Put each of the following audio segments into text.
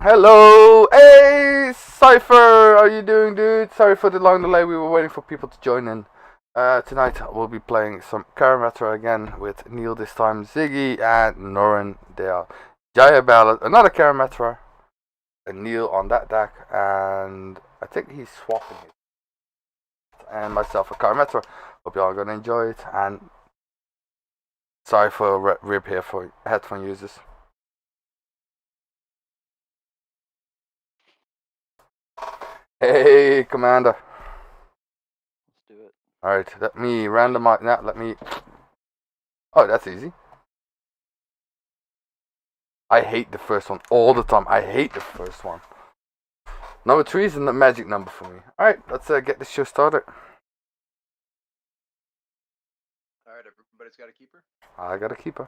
Hello, hey, Cypher, how you doing, dude? Sorry for the long delay. We were waiting for people to join in. Tonight we'll be playing some Karametra again with Neil this time, Ziggy, and Norin. They are Jaya Ballad, another Karametra, and Neil on that deck, and I think he's swapping it. And myself a Karametra. Hope y'all are gonna enjoy it. And sorry for rip here for headphone users. Hey, Commander. Let's do it. Alright, let me randomize. Now, let me. Oh, that's easy. I hate the first one all the time. I hate the first one. Number 3 is a magic number for me. Alright, let's get this show started. Alright, everybody's got a keeper? I got a keeper.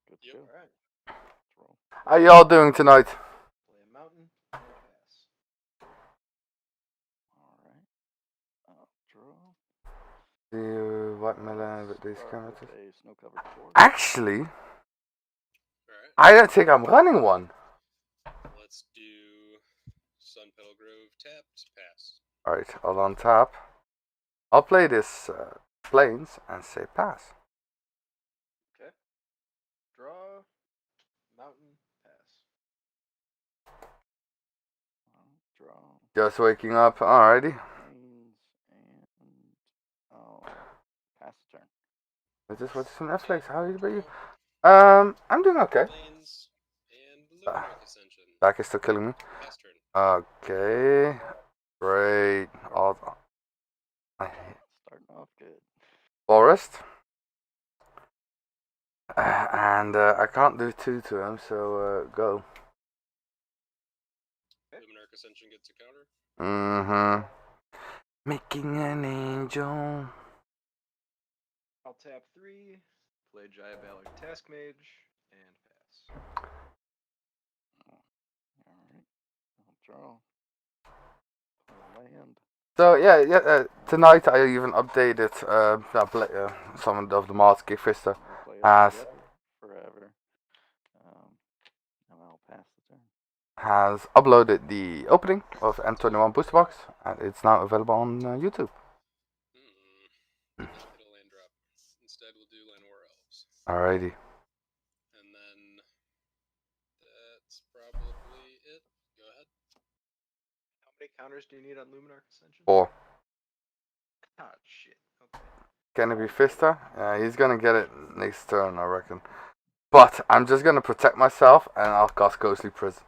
Good show. Alright. How y'all doing tonight? Play a mountain and pass. Alright. Draw. The white melon with these cameras. Snow covered board. Actually, Alright. I don't think I'm running one. Let's do Sun Petal Grove tapped, pass. Alright, I'll untap. I'll play this plains and say pass. Okay. Draw. Mountain. Pass. Draw. Just waking up. Alrighty. And pass the turn. I just watched some Netflix. How are you? I'm doing okay. Plains and Lunar Ascension. Back is still killing me. Pass turn. Okay. Great. Starting off good. Forest. And I can't do 2 to him, so go. Lunar Ascension gets a counter. Mm-hmm. Making an angel. I'll tap 3. Play Jaya Ballard Task Mage. And pass. Alright. I'll draw. Land. So yeah. Tonight I even updated some of the mods. Gifister has forever. And I'll pass the turn. has uploaded the opening of M21 Booster Box, and it's now available on YouTube. It'll land drop. Instead, we'll do Llanowar Elves. Alrighty. And then that's probably it. Go ahead. How many counters do you need on Luminarch Ascension? 4. Ah, shit. Okay. Can it be Fister? Yeah, he's gonna get it next turn, I reckon. But I'm just gonna protect myself, and I'll cast Ghostly Prison.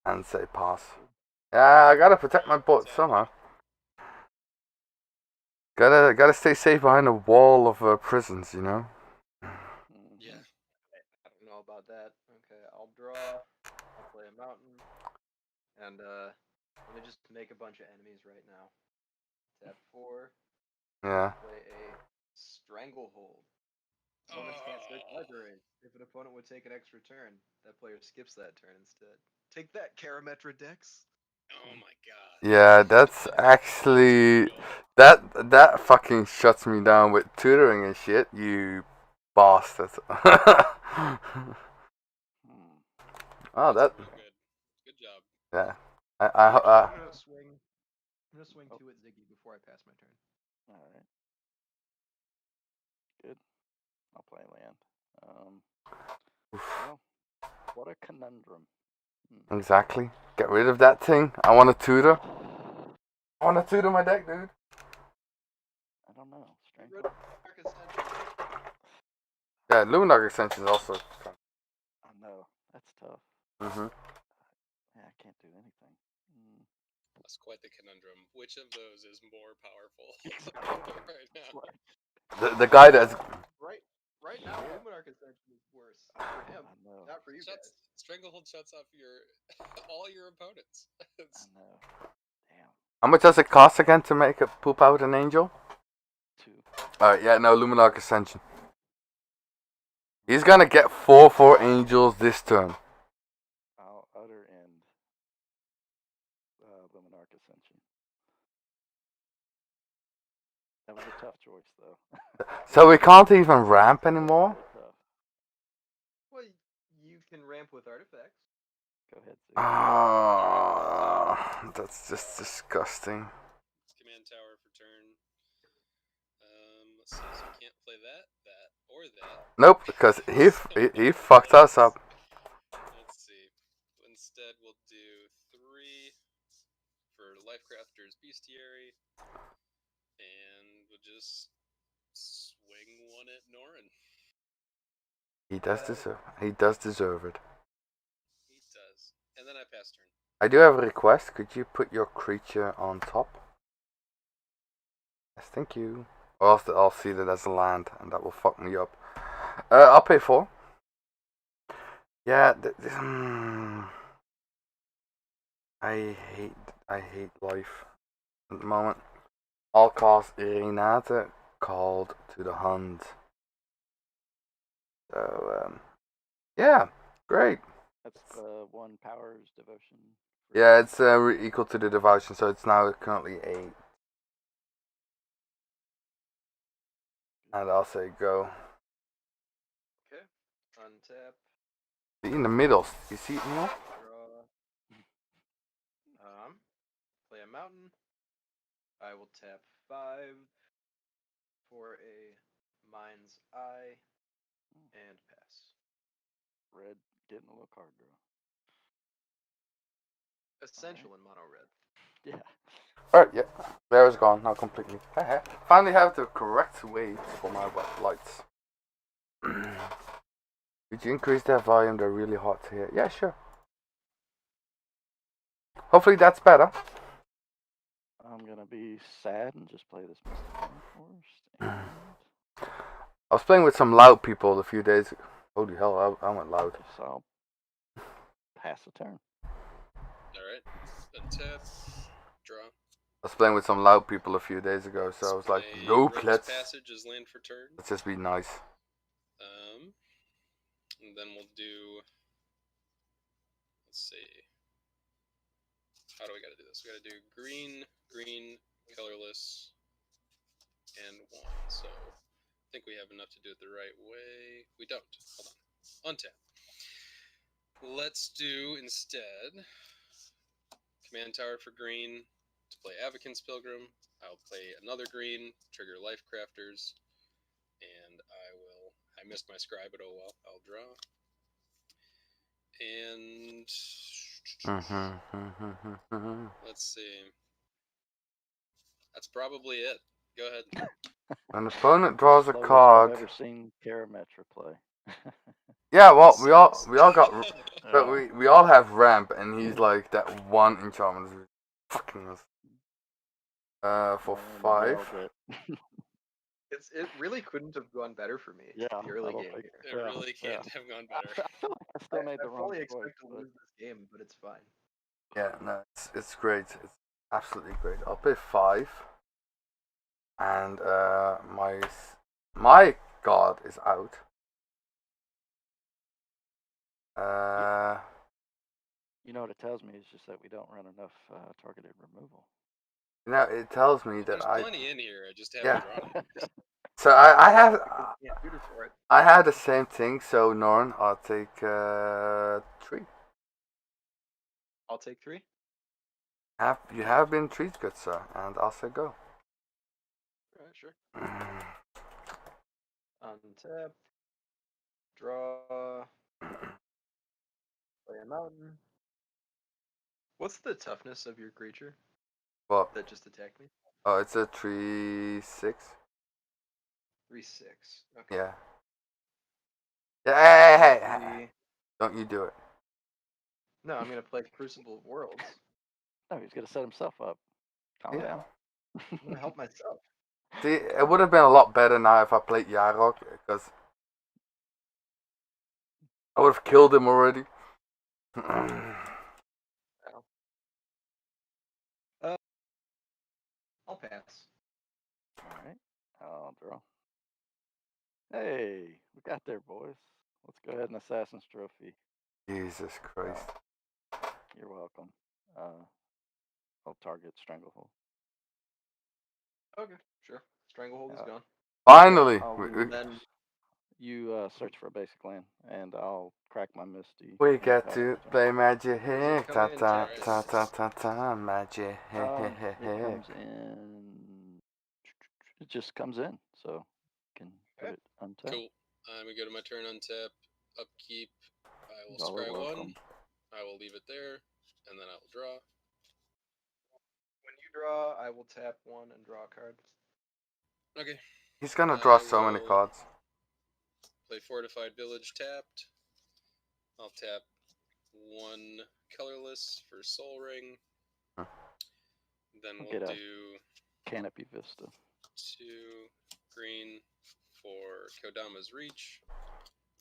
And say pass. Yeah, I gotta protect my board somehow. Gotta stay safe behind a wall of prisons, you know. Yeah. I don't know about that. Okay, I'll draw. I'll play a mountain. And let me just make a bunch of enemies right now. Tap 4. Yeah. Play a Stranglehold. Opponents can't search library. If an opponent would take an extra turn, that player skips that turn instead. Take that, Karametra Dex. Oh my god. Yeah, that's actually that fucking shuts me down with tutoring and shit. You bastard. Oh, that. Real good. Good job. Yeah. I'm gonna swing. I'm gonna swing 2 at Ziggy before I pass my turn. Alright. Good. I'll play land. Well, what a conundrum. Exactly. Get rid of that thing. I want to tutor. I want to tutor my deck, dude. I don't know. Strength. Yeah, Lunar Extension is also. I know. That's tough. Mm-hmm. Yeah, I can't do anything. That's quite the conundrum. Which of those is more powerful right now? The guy that's. Right now, Luminarch Ascension is worse for him. I know. Not for you guys. Stranglehold shuts off all your opponents. I know. Damn. How much does it cost again to make a poop out an angel? 2. Alright, yeah, no, Luminarch Ascension. He's gonna get 4 angels this turn. I'll utter end Luminarch Ascension. That was a tough choice, though. So we can't even ramp anymore? Well, you can ramp with artifacts. Go ahead. Ziggy. Ah, that's just disgusting. Command tower for turn. Let's see. So you can't play that, or that. Nope, because he fucked us up. Let's see. Instead, we'll do 3 for Lifecrafter's Bestiary, and we'll just swing 1 at Norin. He does deserve. He does deserve it. He does. And then I pass turn. I do have a request. Could you put your creature on top? Yes, thank you. Or else I'll see that as a land, and that will fuck me up. I'll pay 4. Yeah. I hate life at the moment. I'll cast Renate, called to the hunt. So yeah, great. That's 1 powers devotion. Yeah, it's equal to the devotion, so it's now currently 8. And I'll say go. Okay. Untap. In the middle. You see it, Neil? Draw. Play a mountain. I will tap 5 for a Mind's Eye and pass. Red getting a little card draw. Essential in mono red. Yeah. Alright, yeah. There it's gone, now completely. Finally have the correct waves for my lights. Could you increase their volume? They're really hard to hear. Yeah, sure. Hopefully that's better. I'm gonna be sad and just play this Mystic Rainforest. And I was playing with some loud people a few days ago. Holy hell, I went loud. so I'll pass the turn. Alright. Untap. Draw. I was playing with some loud people a few days ago, so I was like, Play nope, Rogue's let's Passage as land for turn. just be nice. And then we'll do. Let's see. How do we gotta do this? We gotta do green, colorless, and 1. So I think we have enough to do it the right way. We don't. Hold on. Untap. Let's do instead Command Tower for green to play Avacyn's Pilgrim. I'll play another green, trigger Life Crafters, and I missed my scribe, but oh well. I'll draw. And let's see. That's probably it. Go ahead. An opponent draws a Slowest card. I've ever seen Karametra play. Yeah, well, we all got, but we all have ramp, and he's like that one enchantment is fucking us. For And 5. nailed it. It really couldn't have gone better for me. Yeah, the early I don't game think- here. It Yeah, really can't have gone better. I feel like I still made I the wrong fully choice. expect to but- lose this game, but it's fine. Yeah, no, it's great. It's absolutely great. I'll pay 5, and my god is out. You know what it tells me is just that we don't run enough targeted removal. Now it tells me that There's plenty in here. I just haven't Yeah. drawn it. So I have Can't tutor for it. I had the same thing. So Norn, I'll take 3. I'll take 3. You have been treated good, sir, and I'll say go. Alright, sure. Untap. Draw. Play a mountain. What's the toughness of your creature What? that just attacked me? Oh, it's a 3/6. 3/6. Okay. Yeah. Yeah. Hey. Three- Don't you do it? No, I'm gonna play Crucible of Worlds. No, he's gonna set himself up. Calm Yeah. down. I'm gonna help myself. See, it would have been a lot better now if I played Yarok, because I would have killed him already. I'll pass. Alright, I'll draw. Hey, we got there, boys. Let's go ahead and Assassin's Trophy. Jesus Christ. You're welcome. I'll target Stranglehold. Okay, sure. Stranglehold is Yeah. gone. Finally! I'll we- do we- And then You search for a basic land, and I'll crack my Misty. We and get pass to the turn. play magic, Does it come ta in ta tapped? ta ta ta ta, magic. It comes in. It just comes in, so you can put Okay. it untapped. Cool. I'm gonna go to my turn untap, upkeep. I will Y'all are scry welcome. one. I will leave it there, and then I will draw. When you draw, I will tap one and draw a card. Okay. He's gonna draw I so many will cards. Play Fortified Village tapped. I'll tap one colorless for Soul Ring. Hmm. Then I'll we'll get a do Canopy Vista. 2 green for Kodama's Reach.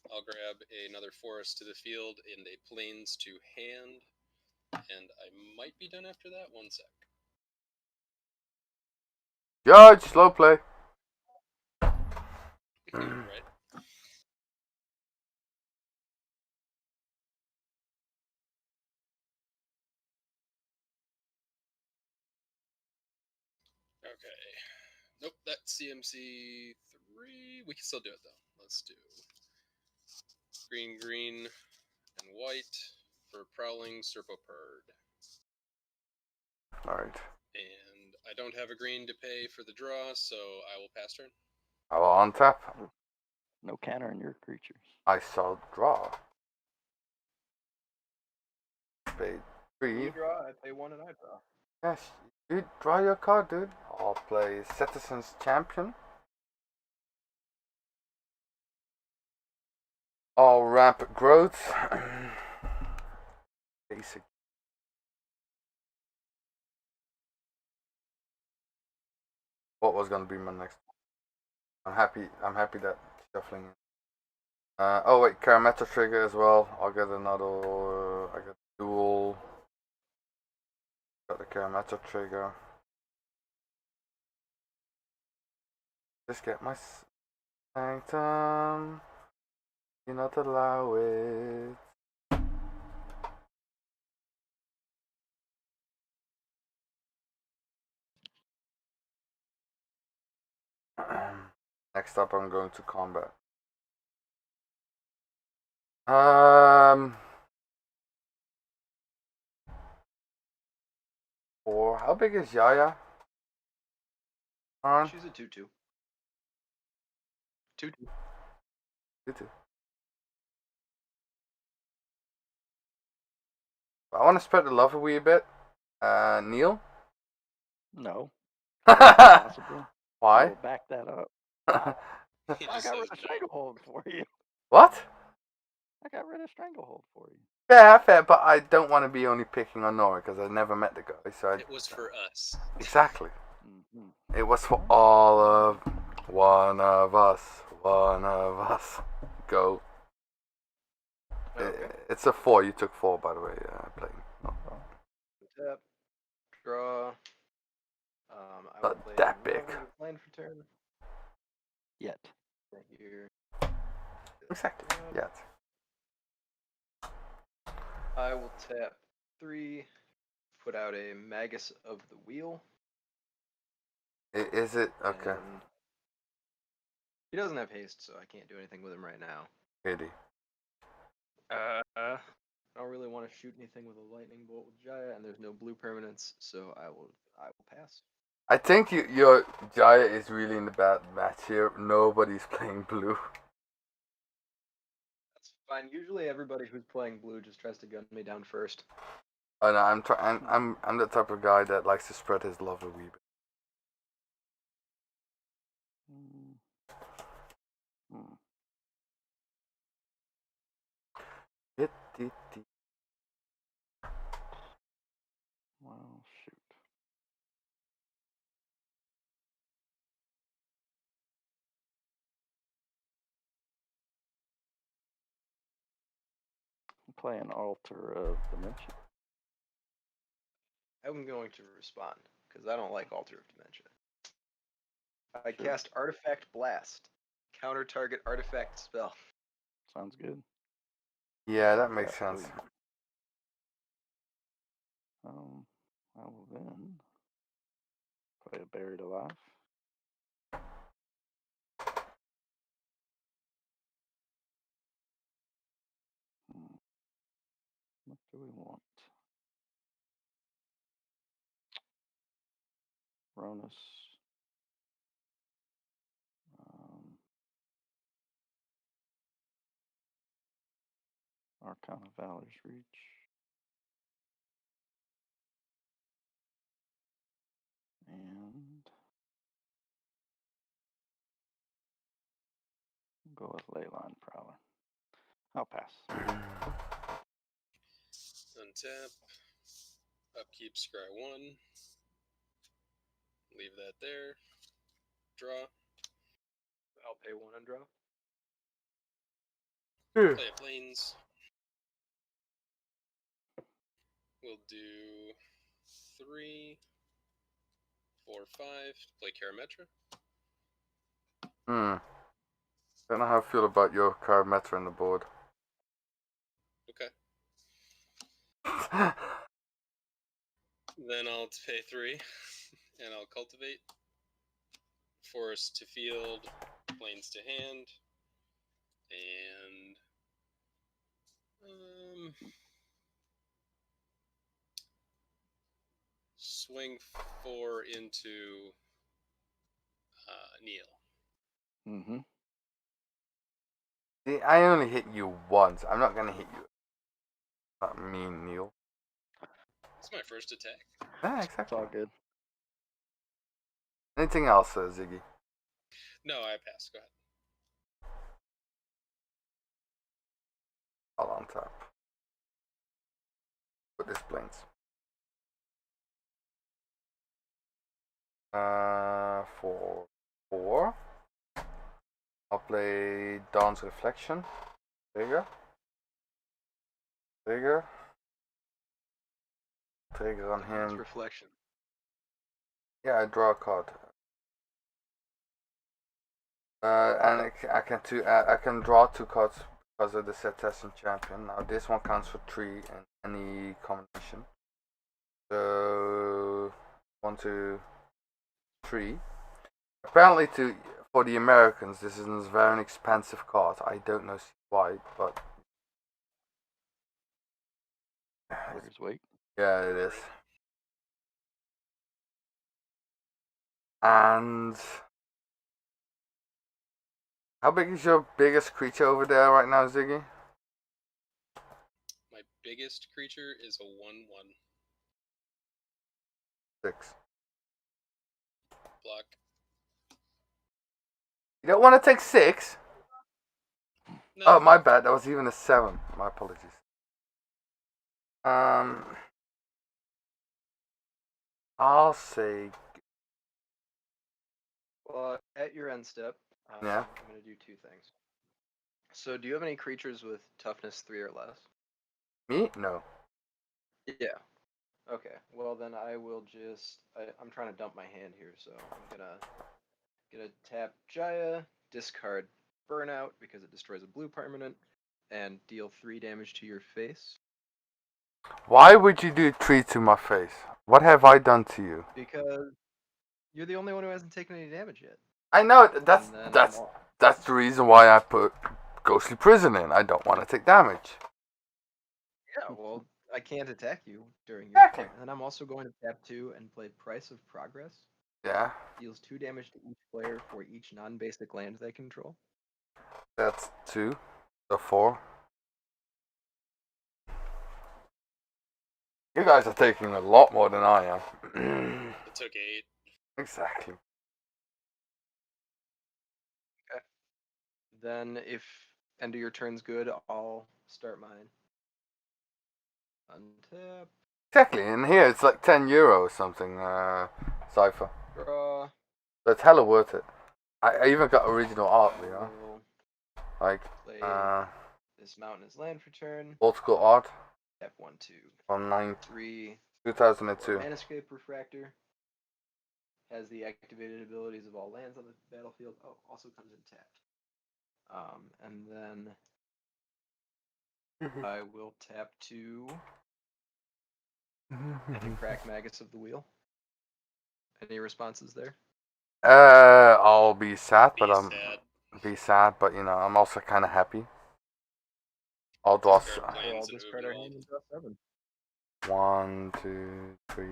I'll grab another forest to the field and a plains to hand. And I might be done after that. 1 sec. Judge, slow play. Right. Okay. Nope, that's CMC 3. We can still do it though. Let's do green, green, and white for Prowling Serpoperd. Alright. And I don't have a green to pay for the draw, so I will pass turn. I will untap. No counter in your creatures. I shall draw. Pay When you 3. draw, I pay one and I draw. Yes, you draw your card, dude. I'll play Citizen's Champion. I'll ramp growth. Basic. What was gonna be my next? I'm happy that shuffling. Oh wait, Karamata trigger as well. I'll get another. I got dual. Got the Karamata trigger. Just get my sanctum. Do not allow it. Next up, I'm going to combat. Or how big is Yaya? She's a 2/2. 2/2. You too. I want to spread the love a wee bit. Neil? No, possible. I Why? will back that up. He I just got says rid of no. Stranglehold for you. What? I got rid of Stranglehold for you. Yeah, fair, but I don't want to be only picking on Nora because I never met the guy, so It was for us. exactly. Mm-hmm. It was for all of one of us. One of us. Go. Okay. It's a 4. You took 4, by the way. Playing. Oh. Tap. Draw. I will Not play that one big. land for turn. Yet. Right here. Exactly. Yeah. I will tap 3. Put out a Magus of the Wheel. Is it okay? And he doesn't have haste, so I can't do anything with him right now. Pity. I don't really want to shoot anything with a lightning bolt with Jaya, and there's no blue permanents, so I will pass. I think your Jaya is really in the bad match here. Nobody's playing blue. That's fine. Usually everybody who's playing blue just tries to gun me down first. Oh no, I'm the type of guy that likes to spread his love a wee bit. Mm. Well, shoot. I'm playing Altar of Dimension. I'm going to respond, because I don't like Altar of Dementia. I Sure. cast Artifact Blast. Counter target artifact spell. Sounds good. Yeah, that makes Got sense. 3. I will then play a Buried Alive. do we want? Ronus. Arcana Valor's Reach. And go with Leyline Prowler. I'll pass. Untap. Upkeep, scry 1. Leave that there. Draw. I'll pay 1 and draw. Play a planes. We'll do 3, 4, 5. Play Karametra. Don't know how I feel about your Karametra on the board. Okay. Then I'll pay 3, and I'll cultivate. Forest to field, plains to hand, and swing 4 into Neil. Mm-hmm. See, I only hit you once. I'm not gonna hit you. Not mean, Neil. It's my first attack. Yeah, It's exactly. all good. Anything else, Ziggy? No, I pass. Go ahead. I'll on top. Put this plains. For 4. I'll play Dawn's Reflection. Trigger. Trigger on It's him. reflection. Yeah, I draw a card. And I can draw 2 cards because of the set testing champion. Now this one counts for 3 in any combination. So 1, 2, 3. Apparently, for the Americans, this is a very expensive card. I don't know why, but Warriors Wake. yeah, it is. And how big is your biggest creature over there right now, Ziggy? My biggest creature is a 1/1. 6. Block. You don't want to take 6? No. Oh, my bad. That was even a 7. My apologies. I'll say. Well, at your end step, Yeah. I'm going to do 2 things. So, do you have any creatures with toughness 3 or less? Me? No. Yeah. Okay. Well, then I will just. I'm trying to dump my hand here, so I'm gonna tap Jaya, discard Burnout because it destroys a blue permanent, and deal 3 damage to your face. Why would you do 3 to my face? What have I done to you? Because you're the only one who hasn't taken any damage yet. I know And then that's the reason why I put Ghostly Prison in. I don't want to take damage. Yeah, well, I can't attack you during your Exactly. turn. And I'm also going to tap 2 and play Price of Progress. Yeah, Deals 2 damage to each player for each non-basic land they control. that's 2. So 4. You guys are taking a lot more than I am. It took 8. Exactly. Okay. Then if end of your turn's good, I'll start mine. Untap. Exactly, and here it's like €10 or something, Cypher. Draw. So it's hella worth it. I even got original art, you know? Will Like, play this mountain as land for turn. old school art Tap 1, 2, from 3. 2002. Manuscape Refractor. Has the activated abilities of all lands on the battlefield. Oh, also comes in tapped. And then I will tap 2 and crack Magus of the Wheel. Any responses there? I'll be sad, Be but sad. you know, I'm also kind of happy. I'll draw. Discard So I'll planes and discard our Uberwald. hand and draw 7. 1, 2, 3,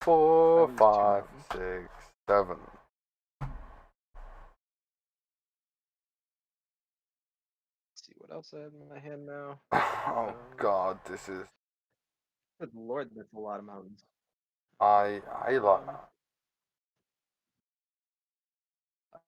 4, That is 5, 2 6, 7. Let's see what else I have in my hand now. Oh God, this is Good lord, that's a lot of mountains. I like.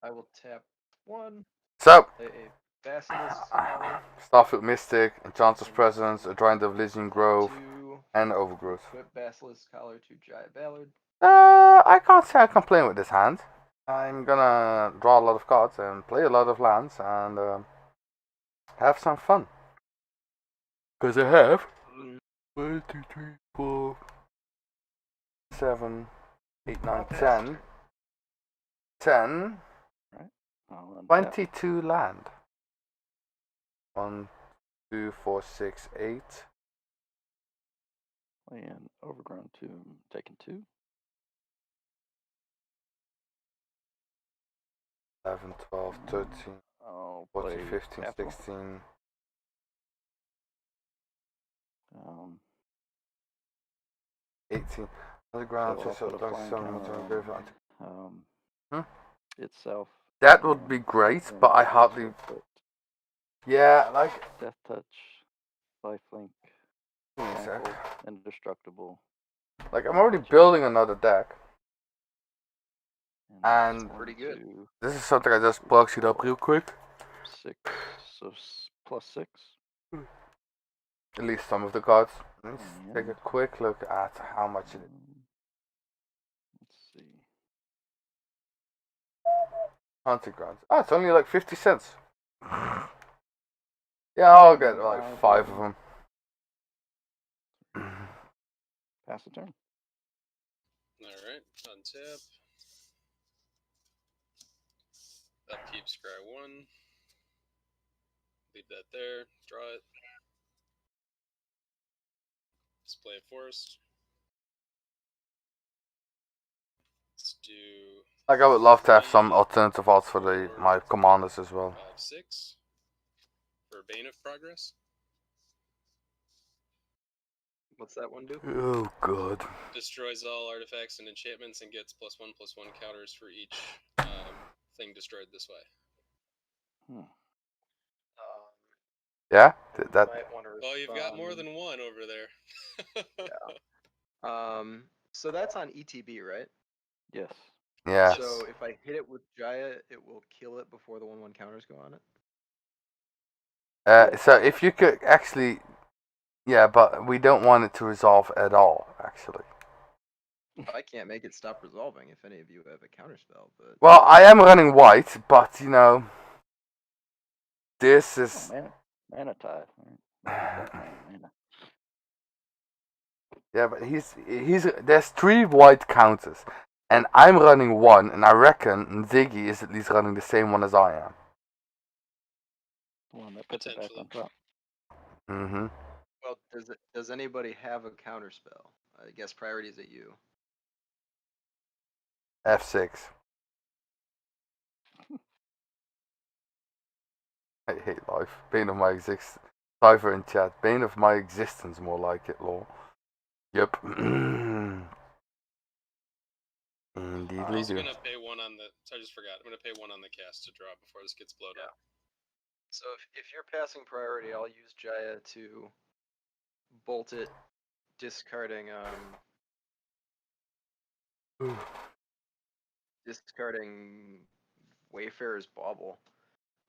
I will tap 1, So, play a Basilisk Collar, Starfield Mystic, Enchanter's Presence, a Giant of Elysian Grove, 2, and Overgrowth. equip Basilisk Collar to Giant Ballard. I can't say I complain with this hand. I'm gonna draw a lot of cards and play a lot of lands and have some fun. Cause I have 1, 2, 3, 4, 7, 8, 9, 10. 10, I'll untap. 22 land. 1, 2, 4, 6, 8. And overgrown 2, taking 2. 11, 12, 13, I'll 14, play 15, capital. 16. 18. Underground, So I'll just put a like flying some counter on itself. That would be great, and but I also hardly. put Yeah, like. Death Touch, Lifelink, Give me a sec. Tackle, Indestructible. Like, I'm already building another deck. And And Pretty good. 2, this is something I just boxed it up real quick. 6, so +6. At least some of the cards. Let's take a And, quick look at how much it is. let's see. Hunting grounds. Oh, it's only like 50 cents. Yeah, I'll get like 5 of them. Pass the turn. Alright, untap. Upkeep, scry 1. Leave that there. Draw it. Display a forest. Let's do Like, I would love to have some alternative arts for my commanders as well. 5, 6 for Bane of Progress. What's that one do? Oh, God. Destroys all artifacts and enchantments and gets +1/+1 counters for each thing destroyed this way. Yeah? That. Might want to Well, you've got more respond. than one over there. Yeah. So that's on ETB, right? Yes. Yeah. So if I hit it with Jaya, it will kill it before the 1/1 counters go on it. So if you could actually. Yeah, but we don't want it to resolve at all, actually. I can't make it stop resolving if any of you have a counterspell, but Well, I am running white, but, you know. This is. Oh, mana tide. Right. Mana. Yeah, but there's 3 white counters, and I'm running 1, and I reckon Ziggy is at least running the same one as I am. The one that puts it back on top. Mm-hmm. well, does anybody have a counterspell? I guess priority is at you. F6. I hate life. Bane of my existence. Cypher in chat. Bane of my existence, more like it, lol. Yep. Indeed, I'm we also do. gonna pay 1 on the. I just forgot. I'm gonna pay 1 on the cast to draw before this gets blown up. So if you're passing priority, I'll use Jaya to bolt it, discarding Wayfarer's Bauble,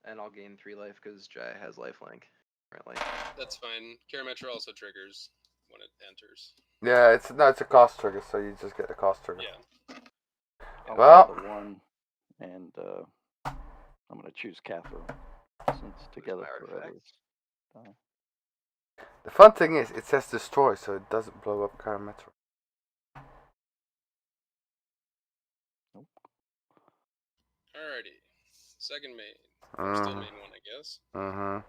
and I'll gain 3 life because Jaya has lifelink currently. That's fine. Karametra also triggers when it enters. Yeah, it's a cost trigger, so you just get a cost trigger. Yeah. I'll Well- play the 1, and I'm gonna choose Catherine since together my forever. artifact? The fun thing is, it says destroy, so it doesn't blow up Karametra. Alrighty. Second main. Or still main 1, I guess. Mm-hmm.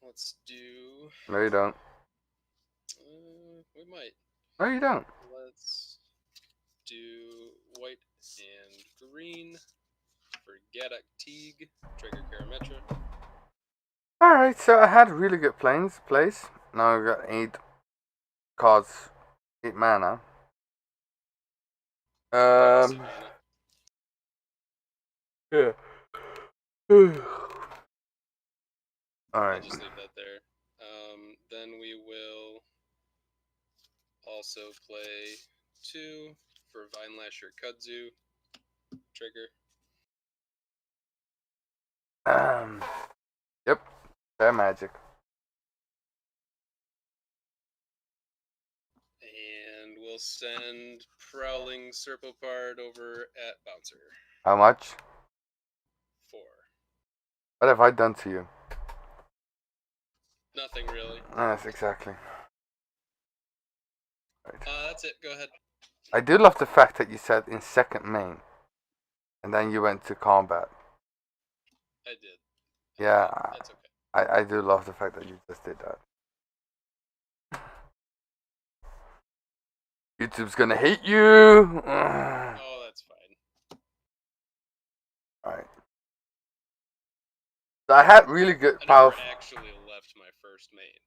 Let's do. No, you don't. We might. No, you don't. Let's do white and green for Gadak Teague, trigger Karametra. Alright, so I had really good plays. Now I got 8 costs 8 mana. Plus 8 Um, mana. yeah. I'll Alright. just leave that there. Then we will also play 2 for Vine Lasher Kudzu trigger. Yep. Fair magic. And we'll send Prowling Serpopard over at Bouncer. How much? 4. What have I done to you? Nothing really. Yes, exactly. Right. That's it. Go ahead. I do love the fact that you said in second main, and then you went to combat. I did. Yeah, That's okay. I do love the fact that you just did that. YouTube's gonna hate you. Oh, that's fine. Alright. So I had really good I power. never actually left my first main.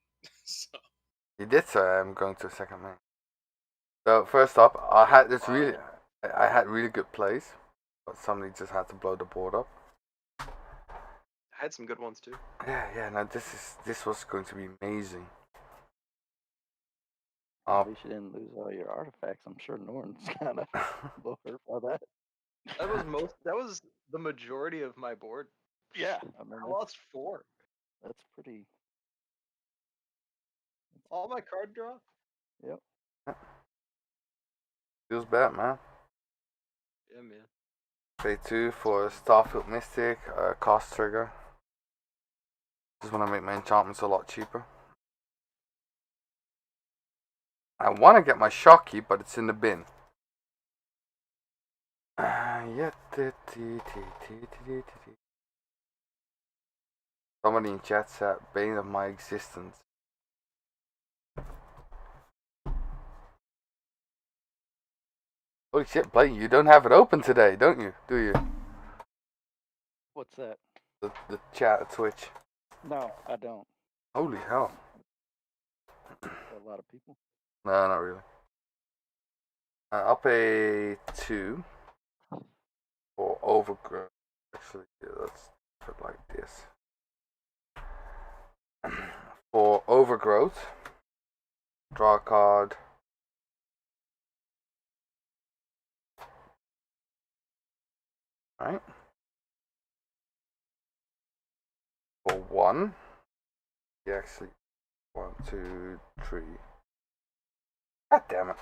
So. You did say I'm going to a second main. So first up, I had really good plays, but somebody just had to blow the board up. I had some good ones too. Yeah. No, this was going to be amazing. At least you didn't lose all your artifacts. I'm sure Norton's kind of hurt by that. That was the majority of my board. Yeah, I mean, I lost 4. that's pretty. All my card draw. Yep. Feels bad, man. Yeah, man. Pay 2 for Starfield Mystic, cost trigger. Just want to make my enchantments a lot cheaper. I want to get my Shocky, but it's in the bin. Somebody in chat said, bane of my existence. Holy shit, Blake, you don't have it open today, don't you? Do you? What's that? The chat at Twitch. No, I don't. Holy hell. A lot of people. No, not really. I'll pay 2 for overgrowth. Actually, yeah, let's put it like this. For overgrowth, draw a card. Right. For 1, you actually 1, 2, 3. God damn it.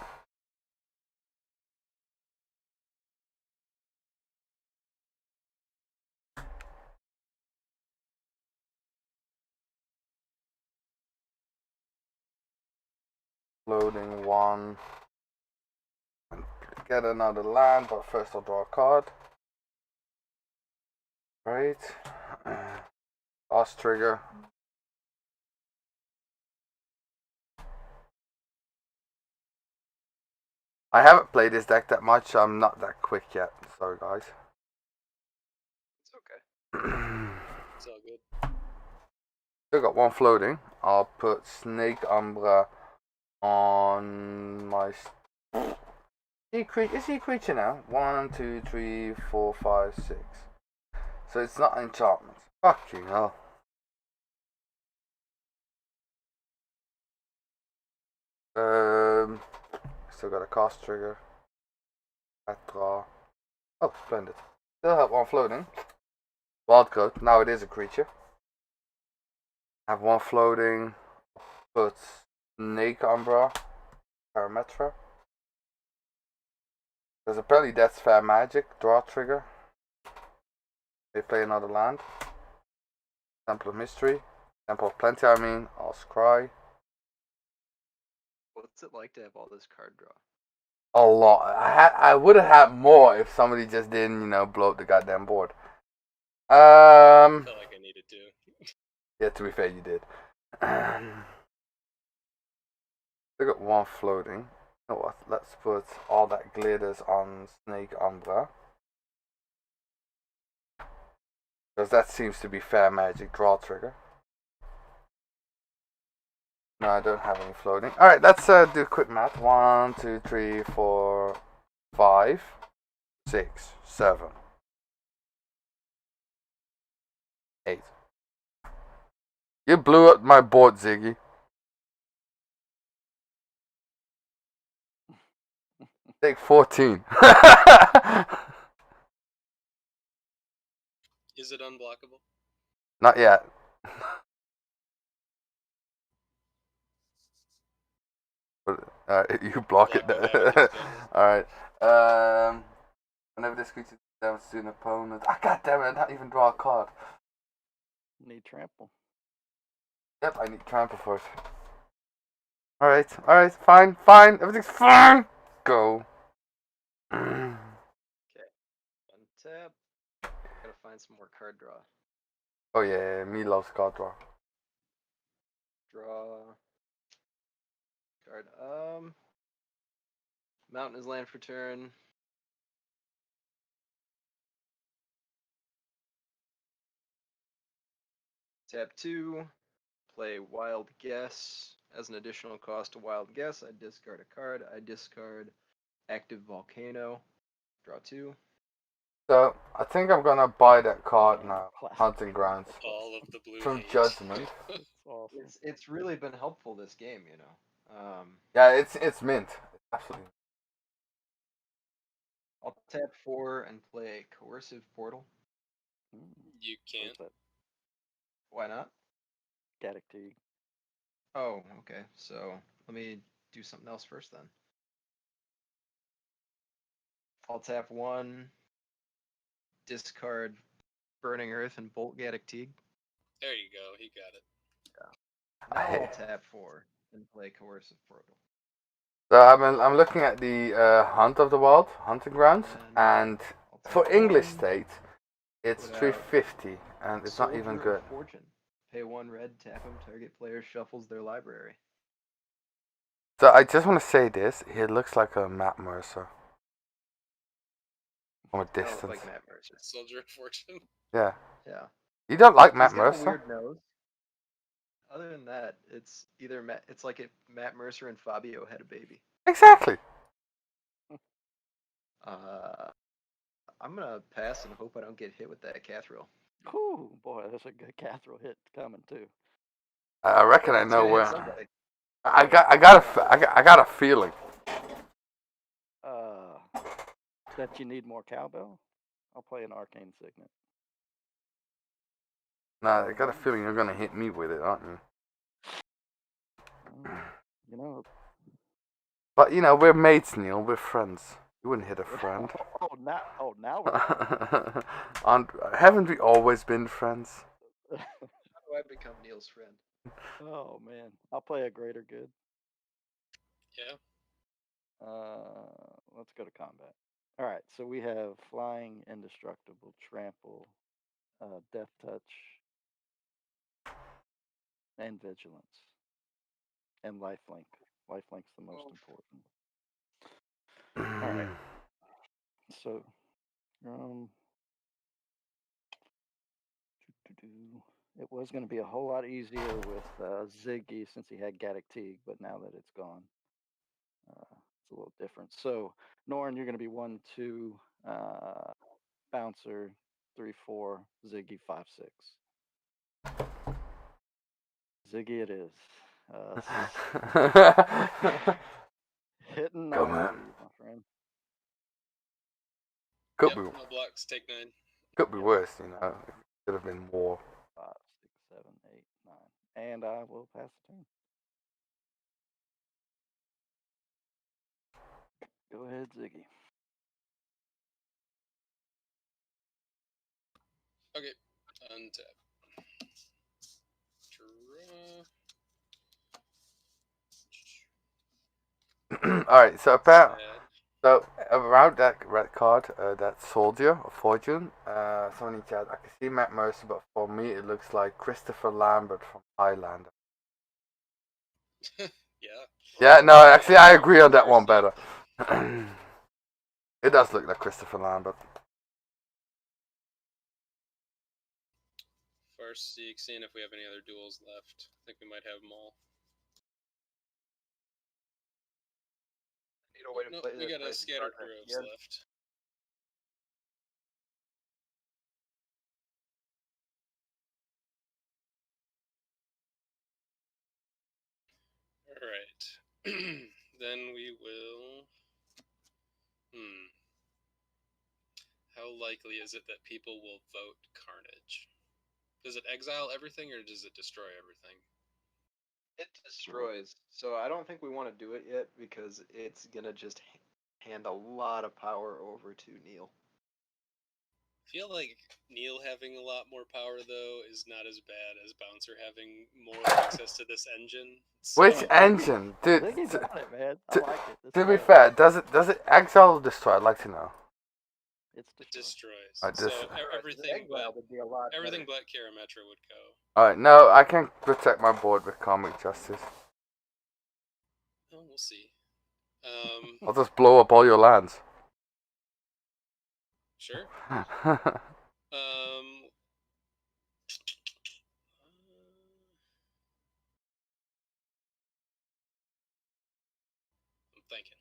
Loading 1. And get another land, but first I'll draw a card. Right. Last trigger. I haven't played this deck that much, so I'm not that quick yet. Sorry, guys. It's okay. It's all good. Still got 1 floating. I'll put Snake Umbra on my. Is he a creature now? 1, 2, 3, 4, 5, 6. So it's not enchantment. Fucking hell. Still got a cast trigger. Draw. Oh, splendid. Still have 1 floating. Wild code. Now it is a creature. Have 1 floating. Put Snake Umbra. Parametra. Because apparently that's fair magic. Draw trigger. They play another land. Temple of Mystery. Temple of Plenty, I mean. I'll scry. What's it like to have all this card draw? A lot. I would have had more if somebody just didn't, blow up the goddamn board. I felt like I needed to. Yeah, to be fair, you did. I got 1 floating. You know what? Let's put all that glitters on Snake Umbra. Because that seems to be fair magic. Draw trigger. No, I don't have any floating. Alright, let's do quick math. 1, 2, 3, 4, 5, 6, 7, 8. You blew up my board, Ziggy. Take 14. Is it unblockable? Not yet. You block it. Block without it, Alright. Whenever this creature damage to an opponent. Ah, god damn it, I didn't even draw a card. Need trample. Yep, I need trample first. Alright, fine. Everything's fine. Go. Untap. Gotta find some more card draw. Oh yeah, me loves card draw. Draw. Card. Mountain is land for turn. Tap 2. Play Wild Guess. As an additional cost to Wild Guess, I discard a card. I discard Active Volcano. Draw 2. So, I think I'm gonna buy that card now. Classic. Hunting Grounds. All of the blue From hate. Judgment. It's awesome. It's really been helpful this game, you know. Yeah, it's mint. Absolutely. I'll tap 4 and play Coercive Portal. You can't. What's that? Why not? Gaddock. Oh, okay. So let me do something else first then. I'll tap 1, discard Burning Earth and Bolt Gaddock Teague. There you go. He got it. Now I'll tap 4 and play Coercive Portal. So I'm looking at the Hunt of the Wild, Hunting Grounds, and I'll tap for English 1, state, it's put out 350, and it's not even Soldier good. of Fortune. Pay 1 red, tap him, target player shuffles their library. So I just want to say this, he looks like a Matt Mercer. From a I don't look distance. like Matt Mercer. Soldier of Fortune. Yeah. Yeah. You don't like Matt He's got a Mercer? weird nose. Other than that, it's either it's like if Matt Mercer and Fabio had a baby. Exactly. I'm gonna pass and hope I don't get hit with that Cathril. Ooh, boy, that's a good Cathril hit coming too. I reckon I It's know gonna hit where. somebody. I got a feeling. That you need more cowbell? I'll play an Arcane Signet. Nah, I got a feeling you're gonna hit me with it, aren't you? You know. But you know, we're mates, Neil. We're friends. You wouldn't hit a friend. Now we're Haven't we always been friends? How do I become Neil's friend? Oh man, I'll play a Greater Good. Yeah. Let's go to combat. All right, so we have Flying, Indestructible, Trample, Death Touch, and Vigilance, and Lifelink. Lifelink's the most important. All right. So, it was going to be a whole lot easier with Ziggy since he had Gaddock Teague, but now that it's gone, it's a little different. So, Norn, you're going to be 1, 2, Bouncer, 3, 4, Ziggy, 5, 6. Ziggy it is. Hitting 9 Go, for man. you, my friend. Could Yep, be, no blocks. Take 9. could be worse, you know. It could have been more. 5, 6, 7, 8, 9. And I will pass the turn. Go ahead, Ziggy. Okay. Untap. Draw. Alright, so Sad. So around that red card, that Soldier of Fortune, someone in chat, I can see Matt Mercer, but for me it looks like Christopher Lambert from Highlander. Yeah. Yeah, no, actually I agree on that one better. It does look like Christopher Lambert. First, seeing if we have any other duels left. I think we might have them all. a way to No, play we got play a the scattered card groves again? left. Alright. Then we will... How likely is it that people will vote Carnage? Does it exile everything or does it destroy everything? It destroys. So I don't think we want to do it yet because it's gonna just hand a lot of power over to Neil. I feel like Neil having a lot more power, though, is not as bad as Bouncer having more access to this engine. So, Which engine, dude? Ziggy's on it, man. I to- like it. This To be is fair, does it exile or destroy? I'd like to know. It's it destroyed. destroys. I So everything Exile would be a lot everything better. but Karametra would go. Alright, no, I can protect my board with Karmic Justice. Oh, we'll see. I'll just blow up all your lands. Sure. I'm thinking.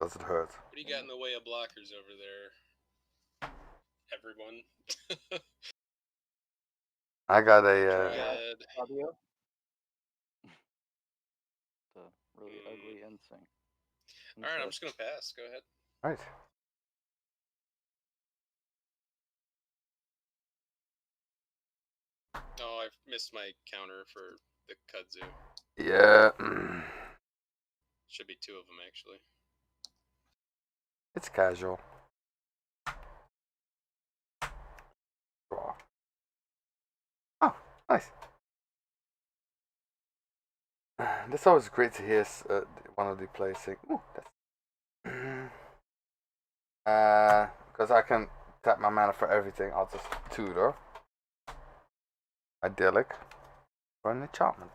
Does it hurt? What do you got in the way of blockers over there? Everyone. I got a. Dryad. Fabio? It's a really ugly instinct. Alright, I'm just gonna pass. Go ahead. Right. Oh, I missed my counter for the kudzu. Yeah. Should be 2 of them, actually. It's casual. Draw. Oh, nice. That's always great to hear one of the players say, "Ooh, that's." Because I can tap my mana for everything. I'll just tutor. Idyllic. For an enchantment.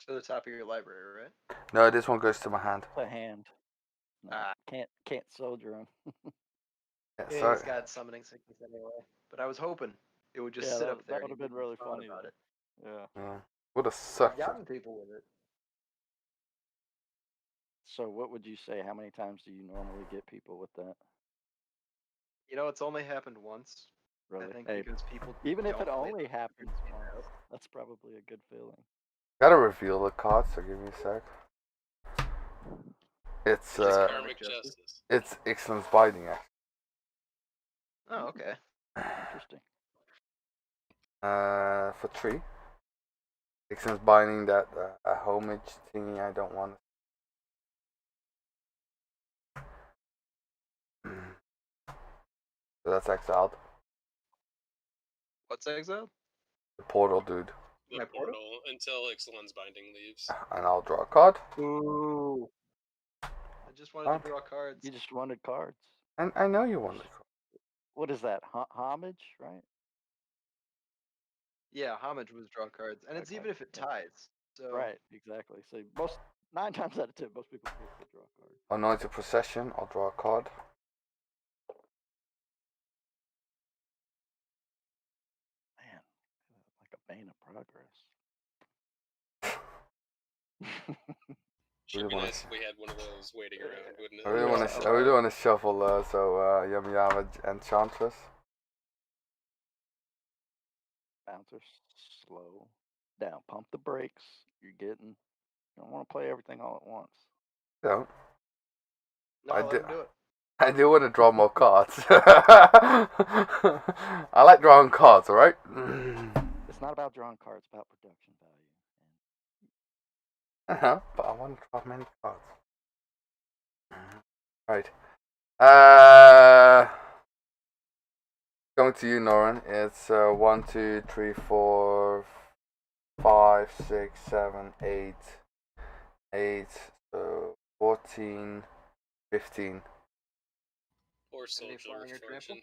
To the top of your library, right? No, this one goes to my hand. It's a hand. No, can't soldier him. Yeah, Yeah, sorry. he's got summoning sickness anyway. But I was hoping it would just Yeah, sit that- up there. that and would've he'd been really fun funny, about though. it. Yeah. Would have I've sucked. gotten people with it. So what would you say? How many times do you normally get people with that? You know, it's only happened once. Really? I think Hey, because people even if don't it play only the happens cards once, out. that's probably a good feeling. Gotta reveal the card, so give me a sec. It's Just Karmic karmic Justice. justice. it's Ixalan's Binding actually. Oh, okay. Interesting. For 3. Ixalan's Binding, that a homage thingy I don't want. So that's exiled. What's exiled? The portal dude. The My portal? portal until Ixalan's binding leaves. And I'll draw a card. Ooh. I just wanted to draw cards. You just wanted cards. And I know you want the card. What is that? Homage, right? Yeah, homage was draw cards, and it's Okay, even if it yeah. ties. So Right, exactly. So 9 times out of 10, most people get draw a card. Anointed Procession, I'll draw a card. Man, like a bane of progress. Should be wanna nice if we had one of those waiting around, wouldn't it? I really want to shuffle Yum Yama Enchantress. Bouncer, slow down. Pump the brakes. You don't want to play everything all at once. Don't. no, I let do. him do it. I do want to draw more cards. I like drawing cards, alright? It's not about drawing cards, it's about production value. But I want to draw many cards. Right. Going to you, Noran. It's 1, 2, 3, 4, 5, 6, 7, 8, 8, so 14, 15. Or soldier flying or trample? fortune.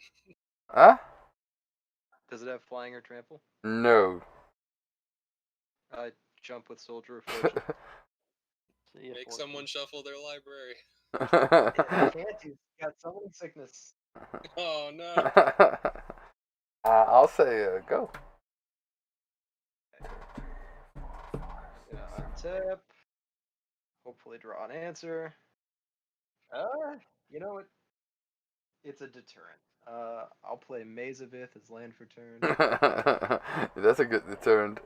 Huh? Does it have flying or trample? No. Jump with soldier of fortune. See ya, Make 14. someone shuffle their library. Yeah, he can't. He's got summoning sickness. Oh no. I'll say go. tap. Hopefully draw an answer. You know what? It's a deterrent. I'll play Mazavith as land for turn. That's a good deterrent.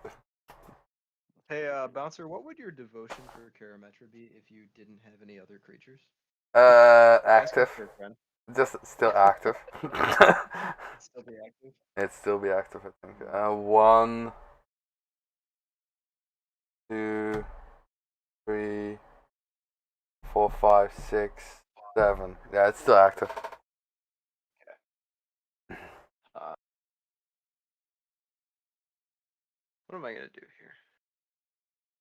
Hey, Bouncer, what would your devotion for Karametra be if you didn't have any other creatures? Ask your Active. fair friend. Just still active. It'd still be active. It'd still be active, I think. 1, 2, 3, 4, 5, 6, 7. Yeah, it's still active. What am I gonna do here?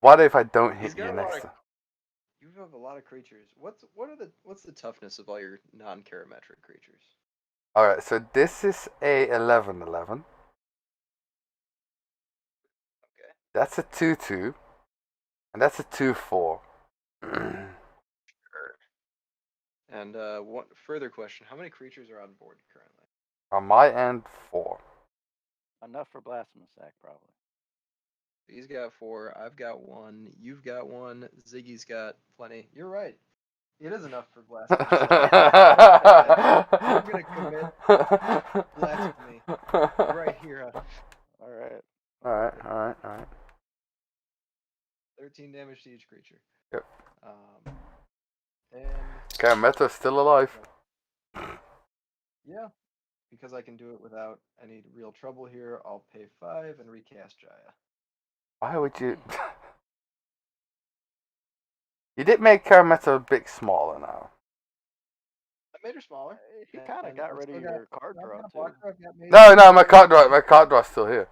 What if I don't He's hit you got a lot next of. time? You have a lot of creatures. What's the toughness of all your non-Karametric creatures? Alright, so this is a 11/11. Okay. That's a 2/2. And that's a 2/4. Sure. And one further question: how many creatures are on board currently? On my end, 4. Enough for Blasphemous Sack, probably. He's got 4. I've got 1. You've got 1. Ziggy's got plenty. You're right. It is enough for blasphemy. I'm gonna commit blasphemy right here. All right. Alright. 13 damage to each creature. Yep. And Okay, Meta's still alive. yeah, because I can do it without any real trouble here, I'll pay 5 and recast Jaya. Why would you... You did make Meta a bit smaller now. I made her smaller. He kind of got rid of your card draw, too. No, my card draw's still here.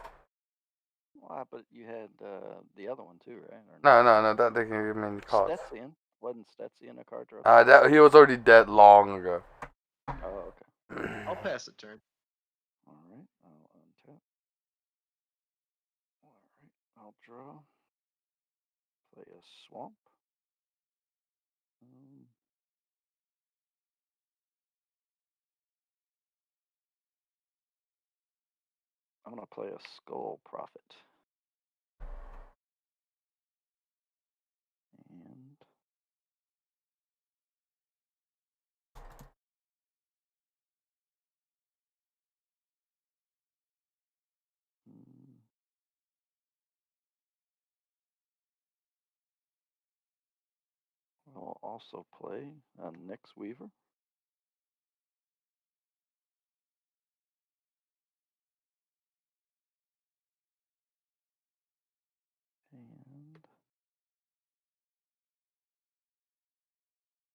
Well, but you had the other one, too, right? No, that didn't give me any cards. Stetson. Wasn't Stetson a card draw? He was already dead long ago. Oh, okay. I'll pass the turn. All right. I'll untap. All right. I'll draw. Play a swamp. I'm going to play a Skull Prophet. And I'll also play a Nyx Weaver. And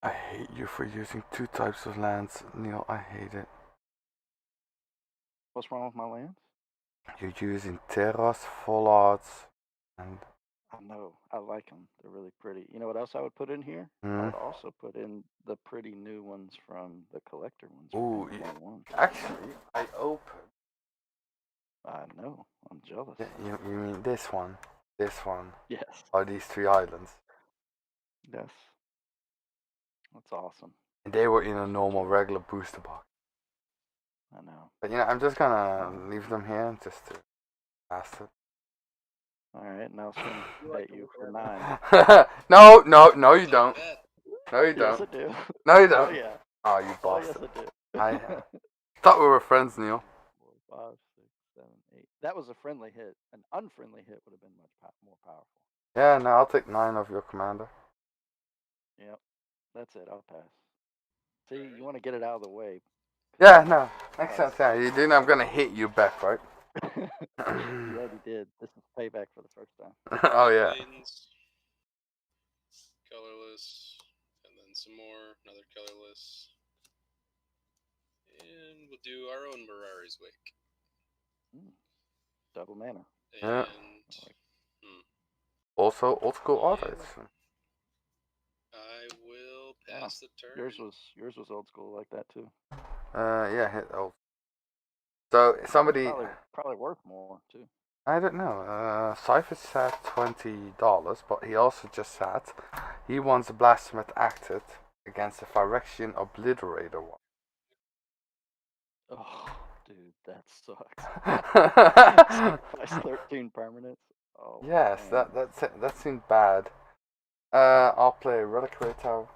I hate you for using 2 types of lands, Neil. I hate it. what's wrong with my lands? You're using Terras, Full Arts, and... I know. I like them. They're really pretty. You know what else I would put in here? I Mm. would also put in the pretty new ones from the collector ones. Ooh, from 21. actually, I open. I know. I'm jealous. You mean this one, Yes. or these 3 islands? Yes. That's awesome. And they were in a normal, regular booster box. I know. But I'm just gonna leave them here just to pass it. All right. Now it's going to hit you for 9. No, you don't. No, you Yes, don't. I do. No, you Oh, don't. yeah. Oh, you Oh, yes, bastard. I do. I thought we were friends, Neil. 4, 5, 6, 7, 8. That was a friendly hit. An unfriendly hit would have been much more powerful. Yeah, no, I'll take 9 of your commander. Yep. That's it. I'll pass. See, you want to get it out of the way. Yeah, no, makes sense. Yeah, you do know I'm gonna hit you back, right? You already did. This is payback for the first time. Oh yeah. Lanes, colorless, and then some more, another colorless. And we'll do our own Mirari's Wake. Double mana. Yeah. And Also, old school artists. I will pass the turn. Yours was old school like that too. Yeah, hit old. So somebody. Probably worth more too. I don't know. Cypher said $20, but he also just said he wants a Blasphemous acted against a Phyrexian Obliterator one. Oh, dude, that sucks. That's 13 permanents. Oh, Yes, man. that seemed bad. I'll play Reliquary Tower.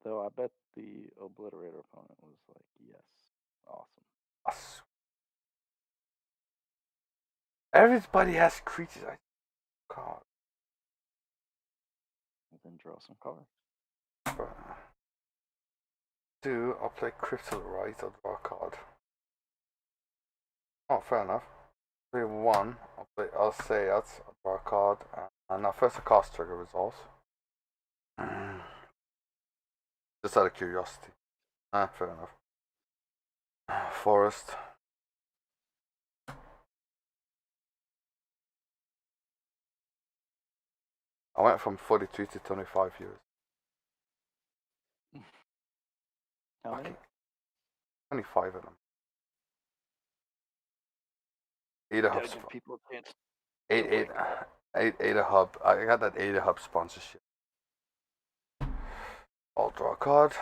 Though I bet the Obliterator opponent was like, yes, awesome. Everybody has creatures. I can't. And then draw some cards. I'll play Crystal Right. I'll draw a card. Oh, fair enough. 3-1. I'll say that's. I'll draw a card. And now first a cast trigger resolves. Just out of curiosity. Fair enough. Forest. I went from 42 to 25 years. How many? 25 of them. Ada Gotta Hubs. give people a chance. Eight Ada Hub. I got that Ada Hub sponsorship. I'll draw a card.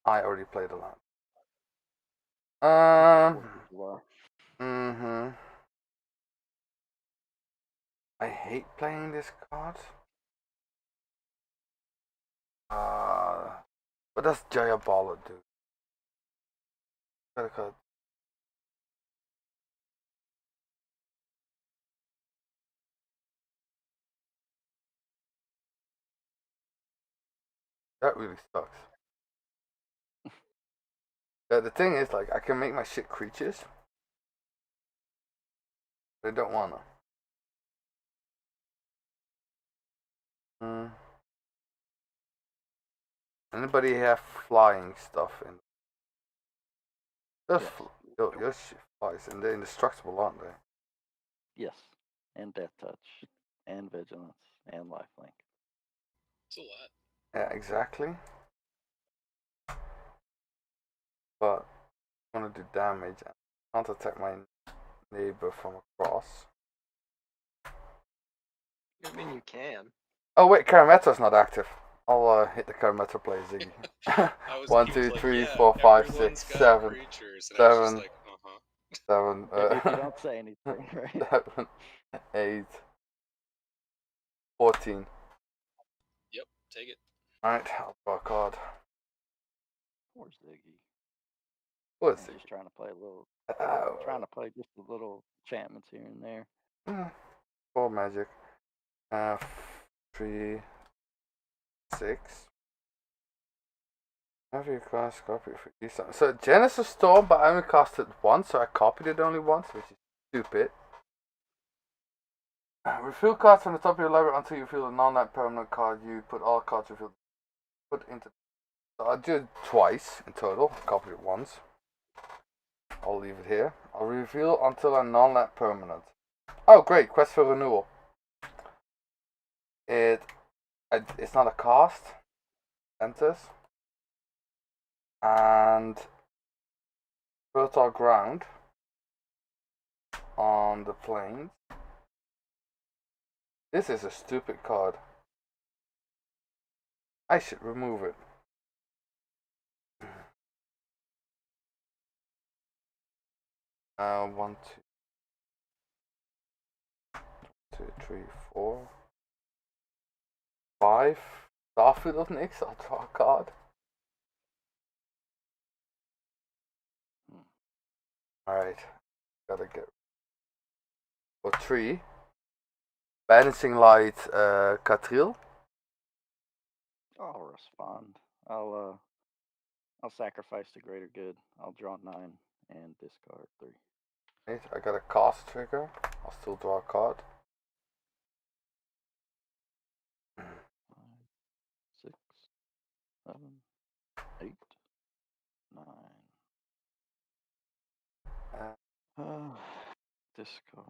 I already played a land. I hate playing this card. But that's Jaya Baller, dude. Got a card. That really sucks. The thing is, like, I can make my shit creatures. They don't wanna. Anybody have flying stuff in? Yes. Your shit flies, and they're indestructible, aren't they? Yes. And Death Touch. And Vigilance. And Lifelink. It's a lot. Yeah, exactly. But I want to do damage. I can't attack my neighbor from across. I mean, you can. Oh wait, Karametra's not active. I'll hit the Karametra play, Ziggy. One, He two, was like, three, yeah, 4, 5, everyone's 6, got 7, creatures. And I was 7, just like, 7, If you don't say anything, right? 7, 8, 14. Yep, take it. Alright, I'll draw a card. Poor Ziggy. What is He's it? just trying to play a little. Trying to play just a little enchantments here and there. 4 magic. 3, 6. Have you cast copy for these? So Genesis Storm, but I only cast it once, so I copied it only once, which is stupid. Refill cards from the top of your library until you feel a non-land permanent card. You put all cards you put into. So I'll do it twice in total. Copied it once. I'll leave it here. I'll reveal until a non-land permanent. Oh great! Quest for renewal. It's not a cast. Enters. And fertile ground on the plains. This is a stupid card. I should remove it. One, two, three, 4, 5. Starfield of Nyx. I'll draw a card. Alright. Gotta get. For 3. Banishing Light, Catril. I'll respond. I'll sacrifice the greater good. I'll draw 9 and discard 3. Right, I got a cast trigger. I'll still draw a card. 5, 6, 7, 8, 9. Discard.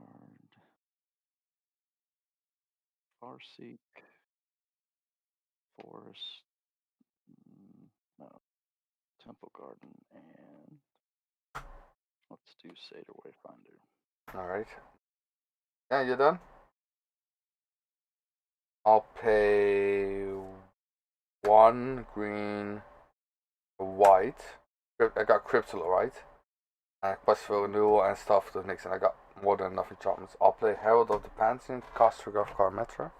Farseek. Forest. No. Temple Garden and let's do Seder Wayfinder. Alright. Yeah, you done? I'll pay 1 green, white. I got Cryptolite, right? And Quest for Renewal and stuff to Nix, and I got more than enough enchantments. I'll play Herald of the Pantheon, cast Trigger of Karametra.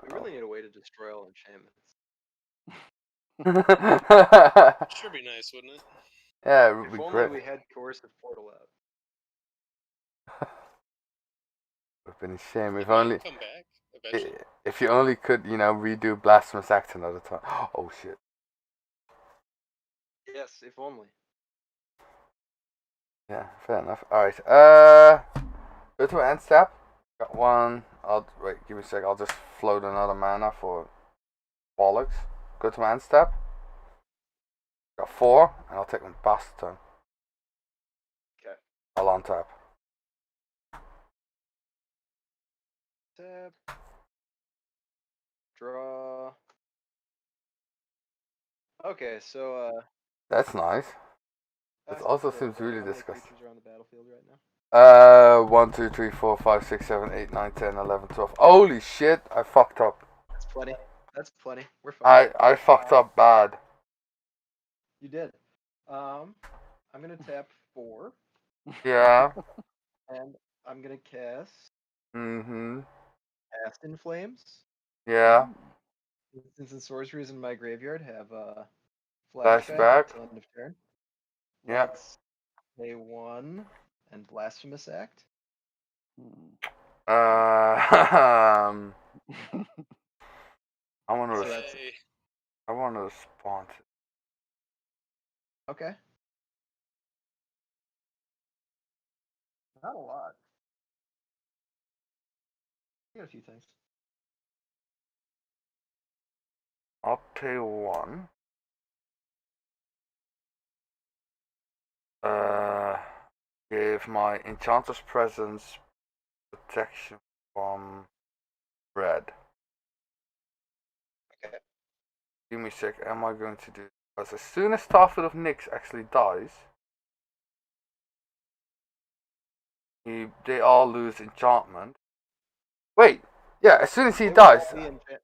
We really need a way to destroy all enchantments. Sure be nice, wouldn't it? Yeah, it would If be only great. we had Coercive Portal out. Would have been a shame It if might only. come back eventually. If you only could, redo Blasphemous Act another time. Oh shit. Yes, if only. Yeah, fair enough. Alright, go to end step. Got one. Wait, give me a sec. I'll just float another mana for bollocks. Go to end step. Got 4, and I'll take my bastard turn. Okay. I'll untap. Tap. Draw. Okay, so That's nice. It also so seems really how many disgusting. creatures are on the battlefield right now? 1, 2, 3, 4, 5, 6, 7, 8, 9, 10, 11, 12. Holy shit, I fucked up. That's plenty. That's plenty. We're fine. I fucked up bad. You did. I'm gonna tap 4, Yeah. and I'm gonna cast Mm-hmm. Cast in Flames. Yeah. Since the sorceries in my graveyard have Flashback. until end of turn. Yeah. Let's play 1 and Blasphemous Act. I want to. So that's Yay. I want to respond. okay. Not a lot. I got a few things. I'll pay 1. Give my Enchanter's Presence protection from red. Okay. Give me a sec. Am I going to do? Because as soon as Starfield of Nyx actually dies, they all lose enchantment. Wait. Yeah. As soon as he They will dies. all be enchant-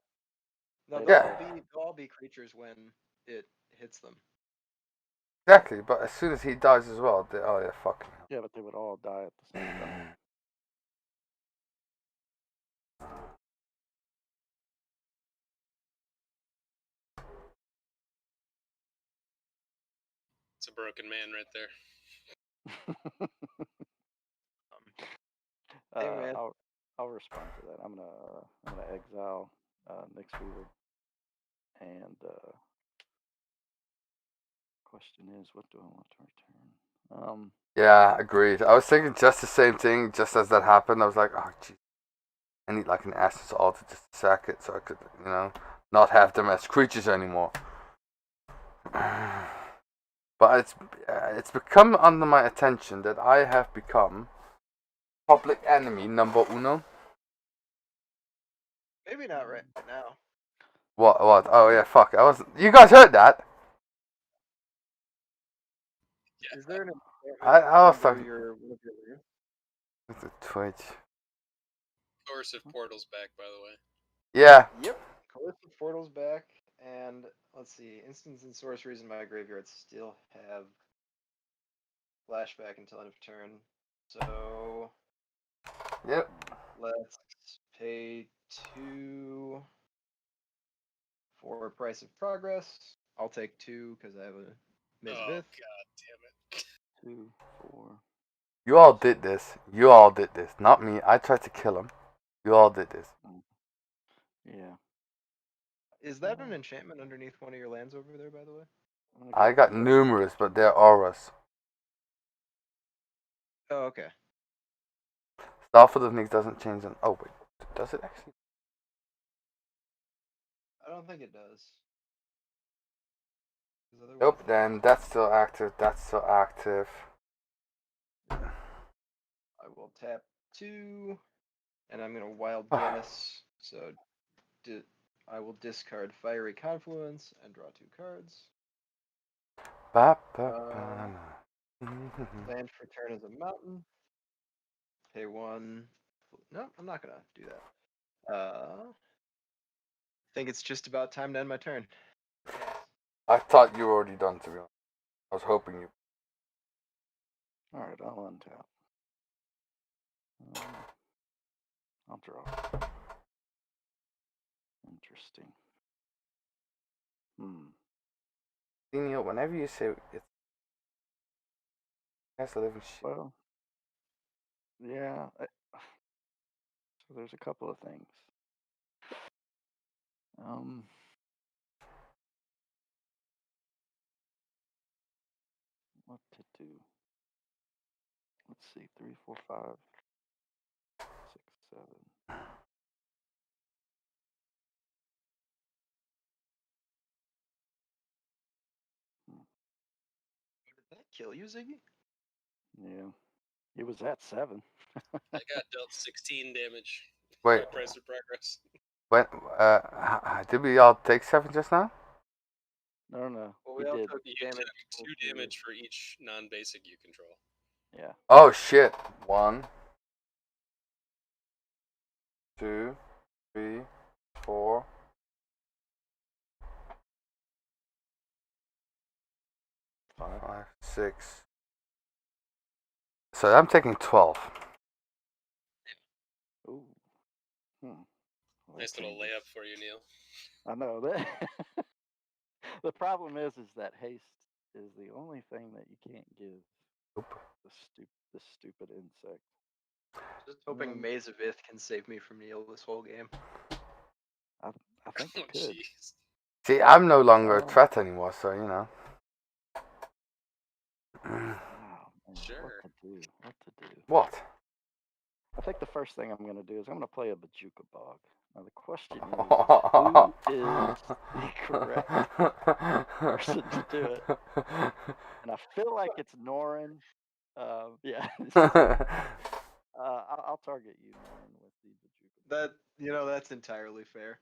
No, They they'll Yeah. all be creatures when it hits them. Exactly. But as soon as he dies as well, they. Oh yeah. Fucking. Yeah, but they would all die at the same time. It's a broken man right there. Hey, man. I'll respond to that. I'm gonna exile Nyx Weaver, and question is, what do I want to return? Yeah. Agreed. I was thinking just the same thing. Just as that happened, I was like, oh jeez. I need like an Essence Altar just to sack it so I could, not have them as creatures anymore. But it's become under my attention that I have become public enemy number uno. Maybe not right now. What? Oh yeah, fuck. I was. You guys heard that? Yeah. Is there an I was under talking. one of your lands? It's a Twitch. Coercive Portal's back, by the way. Yeah. Yep. Coercive Portal's back, and let's see. Instants and sorceries in my graveyard still have flashback until end of turn. So Yep. let's pay 2 for Price of Progress. I'll take 2 because I have a Miss Oh Vith. god damn it. 2, 4. You all did this. You all did this. Not me. I tried to kill him. You all did this. Yeah. Is that an enchantment underneath one of your lands over there, by the way? I got numerous, but they're auras. Oh, okay. Starfield of Nyx doesn't change them. Oh wait, does it actually? I don't think it does. 'Cause otherwise Nope. it Then does. that's still active. That's still active. I will tap 2, and I'm gonna Wild Guess. So I will discard Fiery Confluence and draw 2 cards. Land for turn is a mountain. Pay 1. No, I'm not gonna do that. I think it's just about time to end my turn. I thought you were already done, to be honest. I was hoping you. All right, I'll untap. I'll draw. Interesting. Neil, whenever you say it, that's a living shit. Well, yeah. So there's a couple of things. What to do? Let's see. 3, 4, 5, 6, 7. Did that kill you, Ziggy? Yeah. It was at 7. I got dealt 16 damage. Wait, My price of progress. when did we all take 7 just now? No. Well, He we all did. took You damage. took 2 damage for each non-basic you control. Yeah. Oh shit! 1, 2, 3, 4. 5, 6. So I'm taking 12. Ooh. Well, Nice that little changes. layup for you, Neil. I know that. The problem is that haste is the only thing that you can't give Nope. the stupid insect. Just hoping Maze of Ith can save me from Neil this whole game. I think Oh, it could. jeez. See, I'm no longer a threat anymore, so you know. Oh, man, Sure. What to do? What? I think the first thing I'm going to do is I'm going to play a Bajuka Bog. Now the question is, who is the correct person to do it? And I feel like it's Norin. Yeah. I'll target you, Norin, with the Bajuka Bog. That's entirely fair.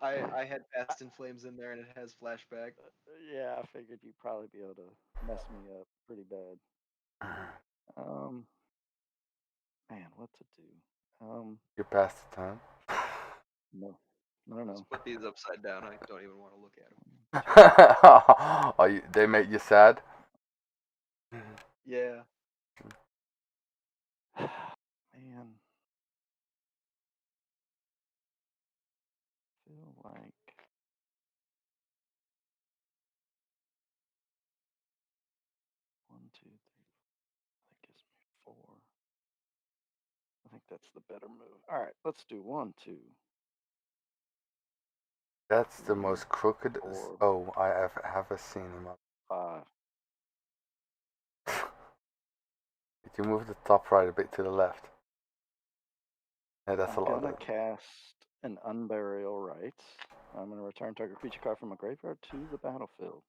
I had Past in Flames in there and it has flashback. Yeah, I figured you'd probably be able to mess me up pretty bad. Man, what to do? You're past the time. No. Let's put these upside down. I don't even want to look at them. They make you sad? Yeah. Man. Feel like 1, 2, 3. That gives me 4. I think that's the better move. All right, let's do 1, 2. That's the 3, most crooked. 4, Oh, I have ever seen him. 5. Did you move the top right a bit to the left? Yeah, that's a lot. I'm gonna cast an Unburial Rites. I'm gonna return target creature card from a graveyard to the battlefield,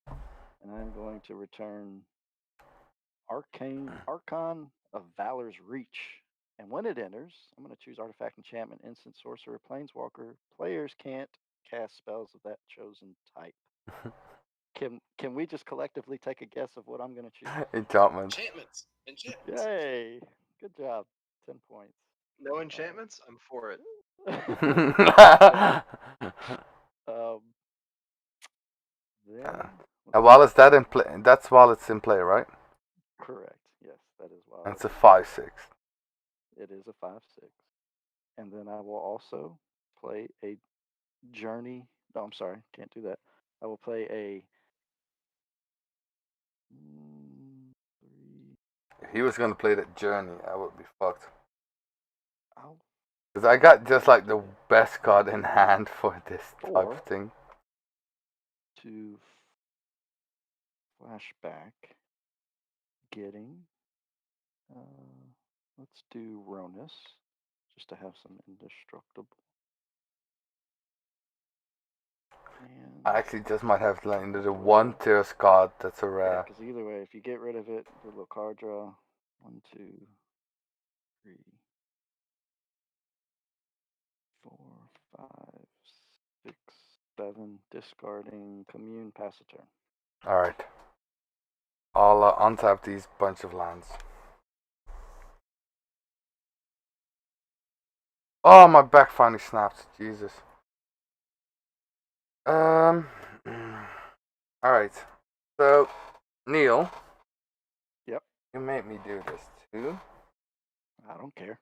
and I'm going to return Archon of Valor's Reach. And when it enters, I'm going to choose Artifact, Enchantment, Instant, Sorcerer, Planeswalker. Players can't cast spells of that chosen type. Can we just collectively take a guess of what I'm going to choose? Enchantment. Enchantments. Yay! Good job. 10 points. No enchantments? I'm for it. And while it's that in play, that's while it's in play, right? Correct. Yes, that is while. And it's a 5/6. It is a 5/6, and then I will also play a journey. No, I'm sorry, can't do that. I will play a 3. If he was gonna play that journey, I would be fucked. I'll Because I got just like the best card in hand for this type Or- of thing. to flashback, getting. Let's do Ronus, just to have some indestructible. And I actually just might have like the one Tears card that's a rare. because either way, if you get rid of it, do a little card draw. 1, 2, 3, 4, 5, 6, 7. Discarding commune, pass a turn. Alright. I'll untap these bunch of lands. Oh, my back finally snapped. Jesus. Alright. So, Neil. Yep. You made me do this too. I don't care.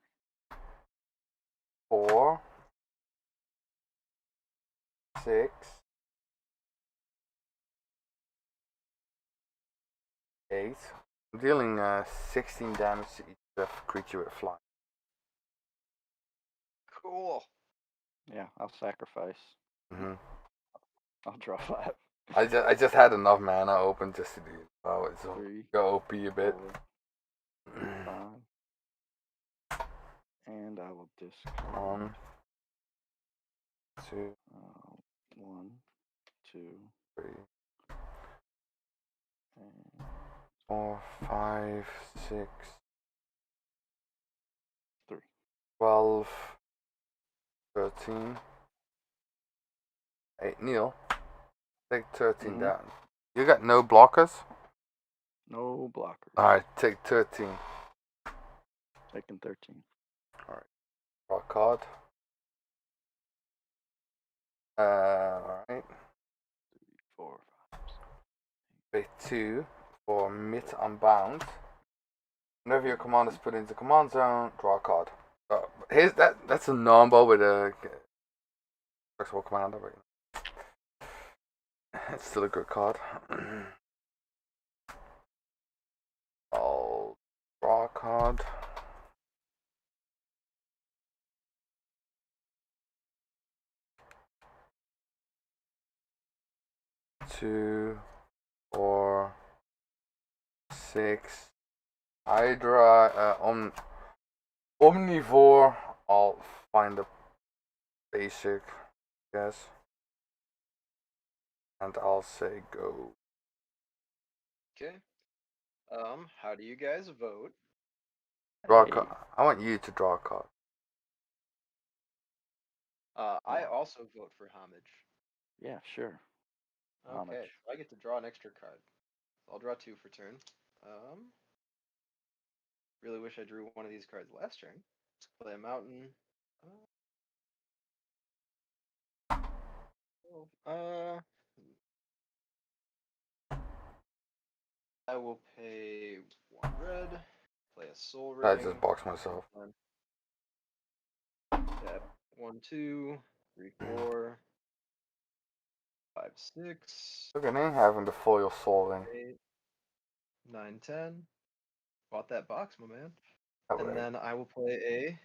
4, 6, 8. I'm dealing 16 damage to each creature with flying. Cool. Yeah, I'll sacrifice. Mm-hmm. I'll draw 5. I just had enough mana open just to do it. Oh, it's 3, go OP a bit. 4, 5. And I will discard 1, 2, 1, 2, 3, and 4, 5, 6, 3. 12, 13. Hey, Neil, take 13 Mhm. down. You got no blockers? No blockers. Alright, take 13. Taking 13. Alright, draw a card. Alright. 3, 4, 5, 6. Pay 2 for mid unbound. Whenever your command is put into command zone, draw a card. Here's that's a normal with a flexible commander, but it's still a good card. I'll draw a card. Two, 4, 6. Hydra omnivore. I'll find a basic, guess, and I'll say go. Okay. How do you guys vote? Draw a Hey, card. I want you to draw a card. I Yeah. also vote for homage. Yeah, sure. Okay, Homage. so I get to draw an extra card. I'll draw 2 for turn. Really wish I drew one of these cards last turn. Play a mountain. I will pay 1 red. Play a soul I ring. just boxed myself. Tap 1, 2, 3, 4, 5, 6, Look at me having the foil soul ring. 8, 9, 10. Bought that box, my man. Oh, And then I will play a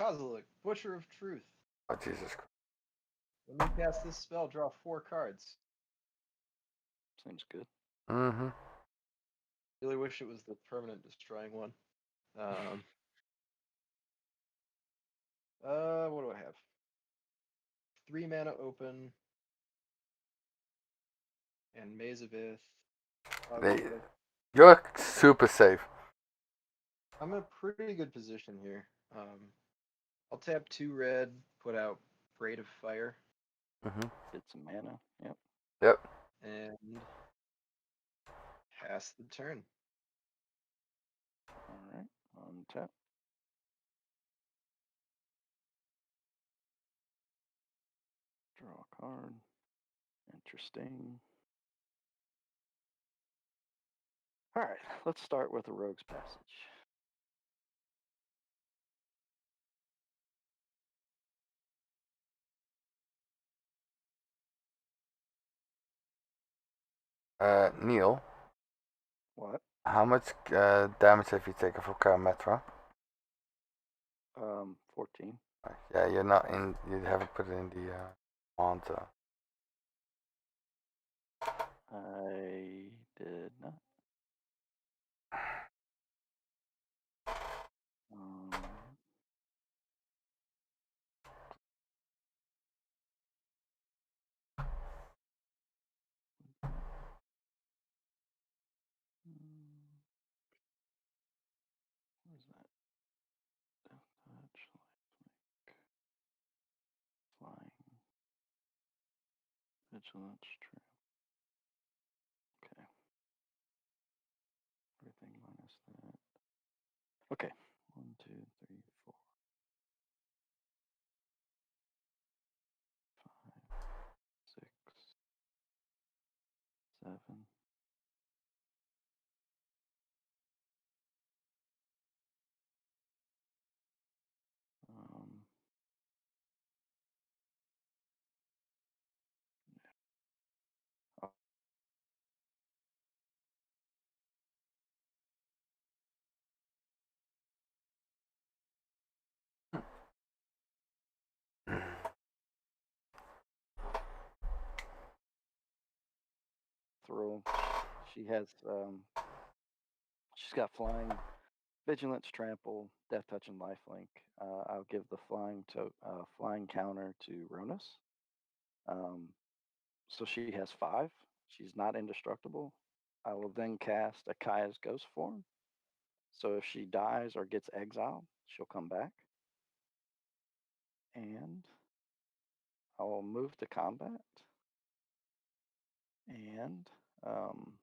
Kozilek, Butcher of Truth. oh Jesus Christ. When you cast this spell, draw 4 cards. Seems good. Mm-hmm. Really wish it was the permanent destroying one. What do I have? 3 mana open. And Maze of Ith. You're super safe. I'm in a pretty good position here. I'll tap 2 red, put out Braid of Fire, Mm-hmm. Get some mana. Yep. Yep. and pass the turn. Alright. Untap. Draw a card. Interesting. Alright, let's start with a Rogue's Passage. Neil, What? how much damage have you taken for Karametra? 14. Yeah, you're not in. You haven't put it in the manta. I did not. Um, Where's that? Death touch, lifelink, flying, vigilance, trap. Okay. Everything minus that. Okay. 1, 2, 3, 4, 5, 6, 7, rule. She has she's got flying, vigilance, trample, death touch, and lifelink. I'll give the flying counter to Ronus. So she has 5. She's not indestructible. I will then cast Akaya's Ghost Form. So if she dies or gets exiled, she'll come back. And I will move to combat. And I'll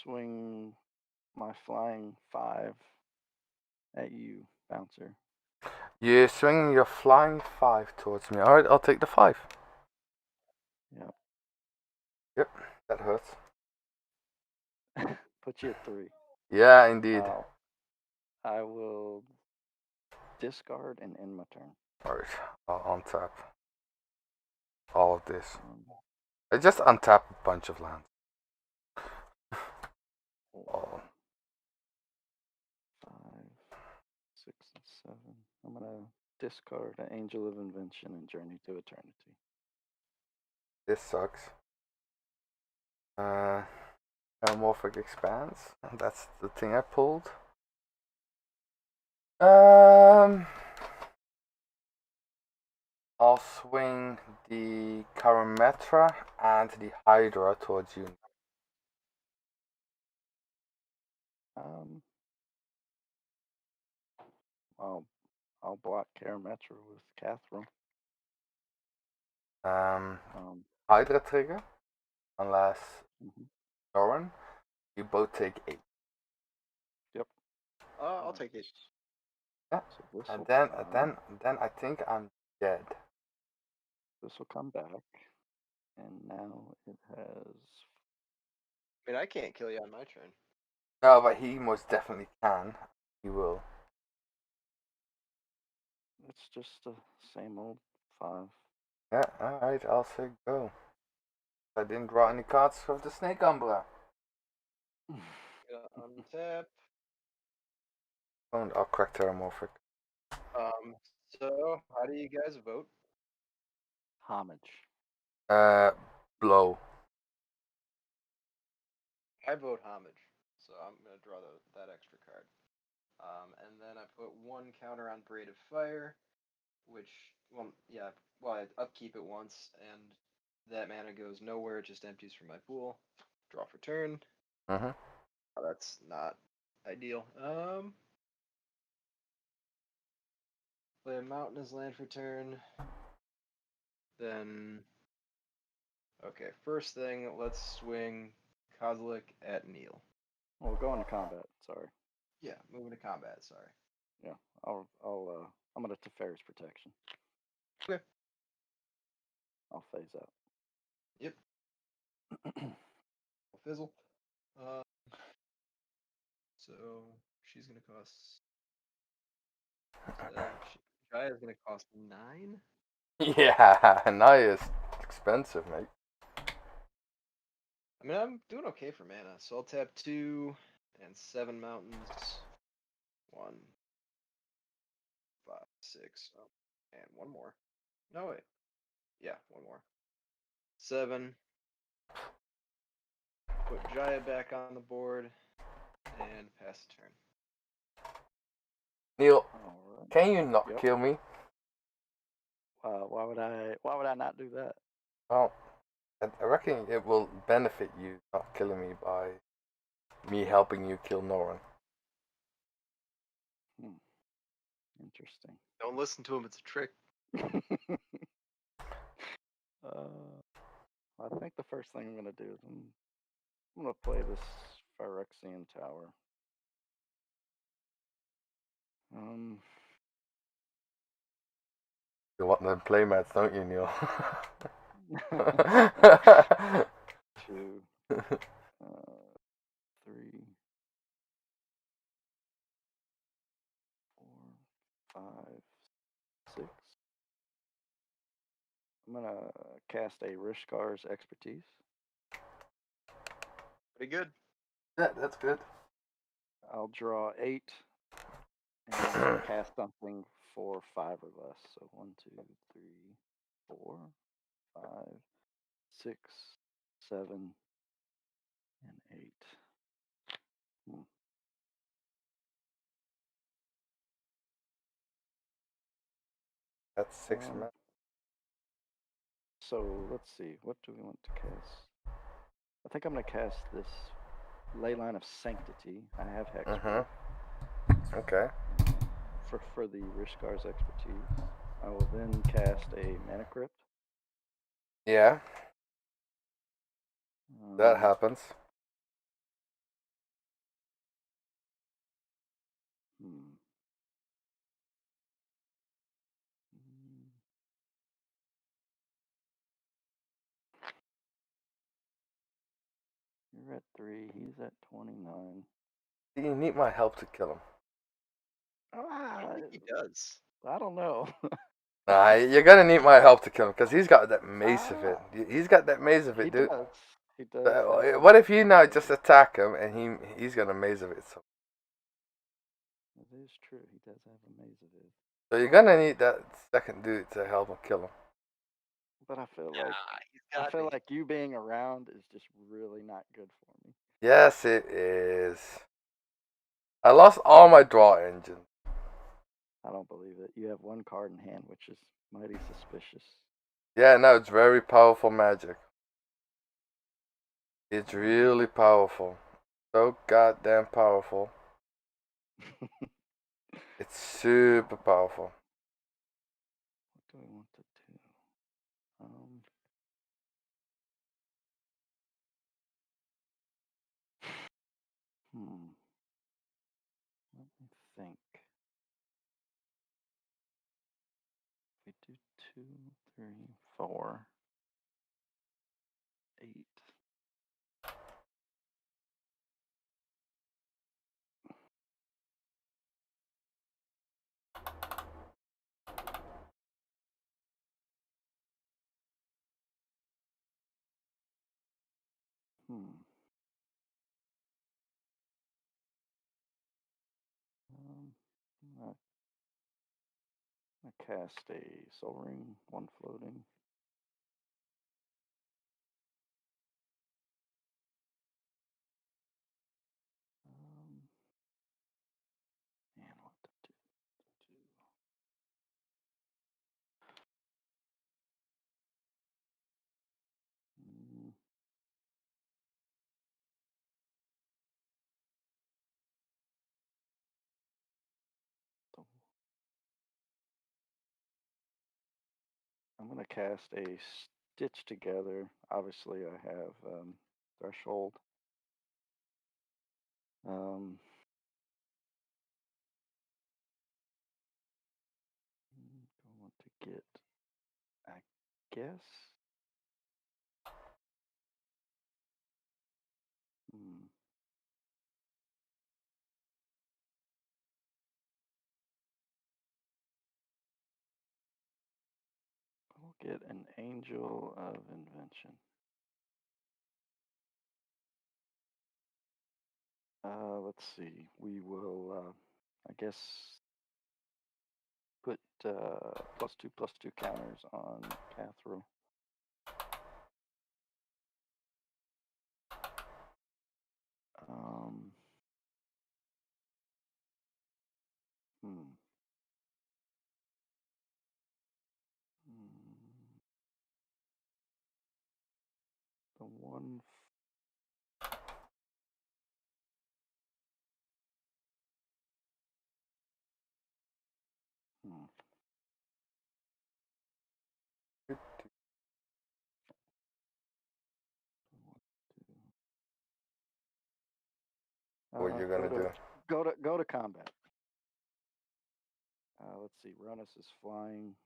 swing my flying 5 at you, Bouncer. You're swinging your flying 5 towards me. Alright, I'll take the 5. Yep. Yep, that hurts. Put you at 3. Yeah, indeed. I will discard and end my turn. Alright, I'll untap all of this. I just untap a bunch of lands. Oh. 5, 6, and 7. I'm gonna discard an Angel of Invention and Journey to Eternity. This sucks. Metamorphic Expanse. That's the thing I pulled. I'll swing the Karametra and the Hydra towards you. I'll block Karametra with Catherine. Hydra trigger, unless Mhm. Norin, you both take 8. Yep. I'll take it. Yeah. So And then I think I'm dead. this will come back, and now it has. I mean, I can't kill you on my turn. No, but he most definitely can. He will. It's just the same old 5. Yeah, alright, I'll say go. I didn't draw any cards of the Snake Umbra. Untap. Oh, I'll crack Terramorphic. So how do you guys vote? Homage. Blow. I vote homage, so I'm gonna draw that extra card. And then I put 1 counter on Braid of Fire, which, I upkeep it once, and that mana goes nowhere, it just empties from my pool. Draw for turn. Mm-hmm. Oh, that's not ideal. Play a mountain as land for turn. Then, okay, first thing, let's swing Kozilek at Neil. Well, go into combat. Sorry. Yeah, moving to combat. Sorry. Yeah. I'm gonna Teferi's Protection. Okay. I'll phase out. Yep. Fizzle. So she's gonna cost. Gaia is gonna cost 9. Yeah, Naya is expensive, mate. I mean, I'm doing okay for mana, so I'll tap 2 and 7 mountains. 1, 5, 6, and 1 more. No wait. Yeah, 1 more. 7. Put Jaya back on the board and pass the turn. Neil, Alright. can you not Yep. kill me? Why would I not do that? Well, I reckon it will benefit you not killing me by me helping you kill Norin. Interesting. Don't listen to him, it's a trick. I think the first thing I'm gonna do is I'm gonna play this Phyrexian Tower. You want them playmats, don't you, Neil? 2, 3, 4, 5, 6. I'm gonna cast a Rishkar's Expertise. Pretty good. Yeah, that's good. I'll draw 8 and cast something for 5 or less. So 1, 2, 3, 4, 5, 6, 7, and 8. That's 6 Um, mana. So let's see. What do we want to cast? I think I'm going to cast this Leyline of Sanctity. I have Hexproof. Okay. For the Rishkar's expertise. I will then cast a Mana Crypt. Yeah, that happens. Hmm. You're at 3. He's at 29. You need my help to kill him. I don't think he does. I don't know. Nah, you're gonna need my help to kill him because he's got that mace of it. He's got that maze of it, He dude. does. He does. have What that if you now maze of just it. attack him and he's got a maze of it? So It is true. He does have a maze of it. you're gonna need that second dude to help him kill him. But I feel Nah, like he's got me. you being around is just really not good for me. Yes, it is. I lost all my draw engines. I don't believe it. You have one card in hand, which is mighty suspicious. Yeah, no, it's very powerful magic. It's really powerful. So goddamn powerful. It's super powerful. What do I want to do? Let me think. We do 2, 3, 4, 8. I cast a Soul Ring, 1 floating. Man, what to do? I'm going to cast a Stitch Together. Obviously, I have Threshold. I want to get, I guess. We'll get an Angel of Invention. Let's see. We will, I guess, put +2/+2 counters on Cathro. The one. What you're gonna do? Go to combat. Let's see. Runus is flying.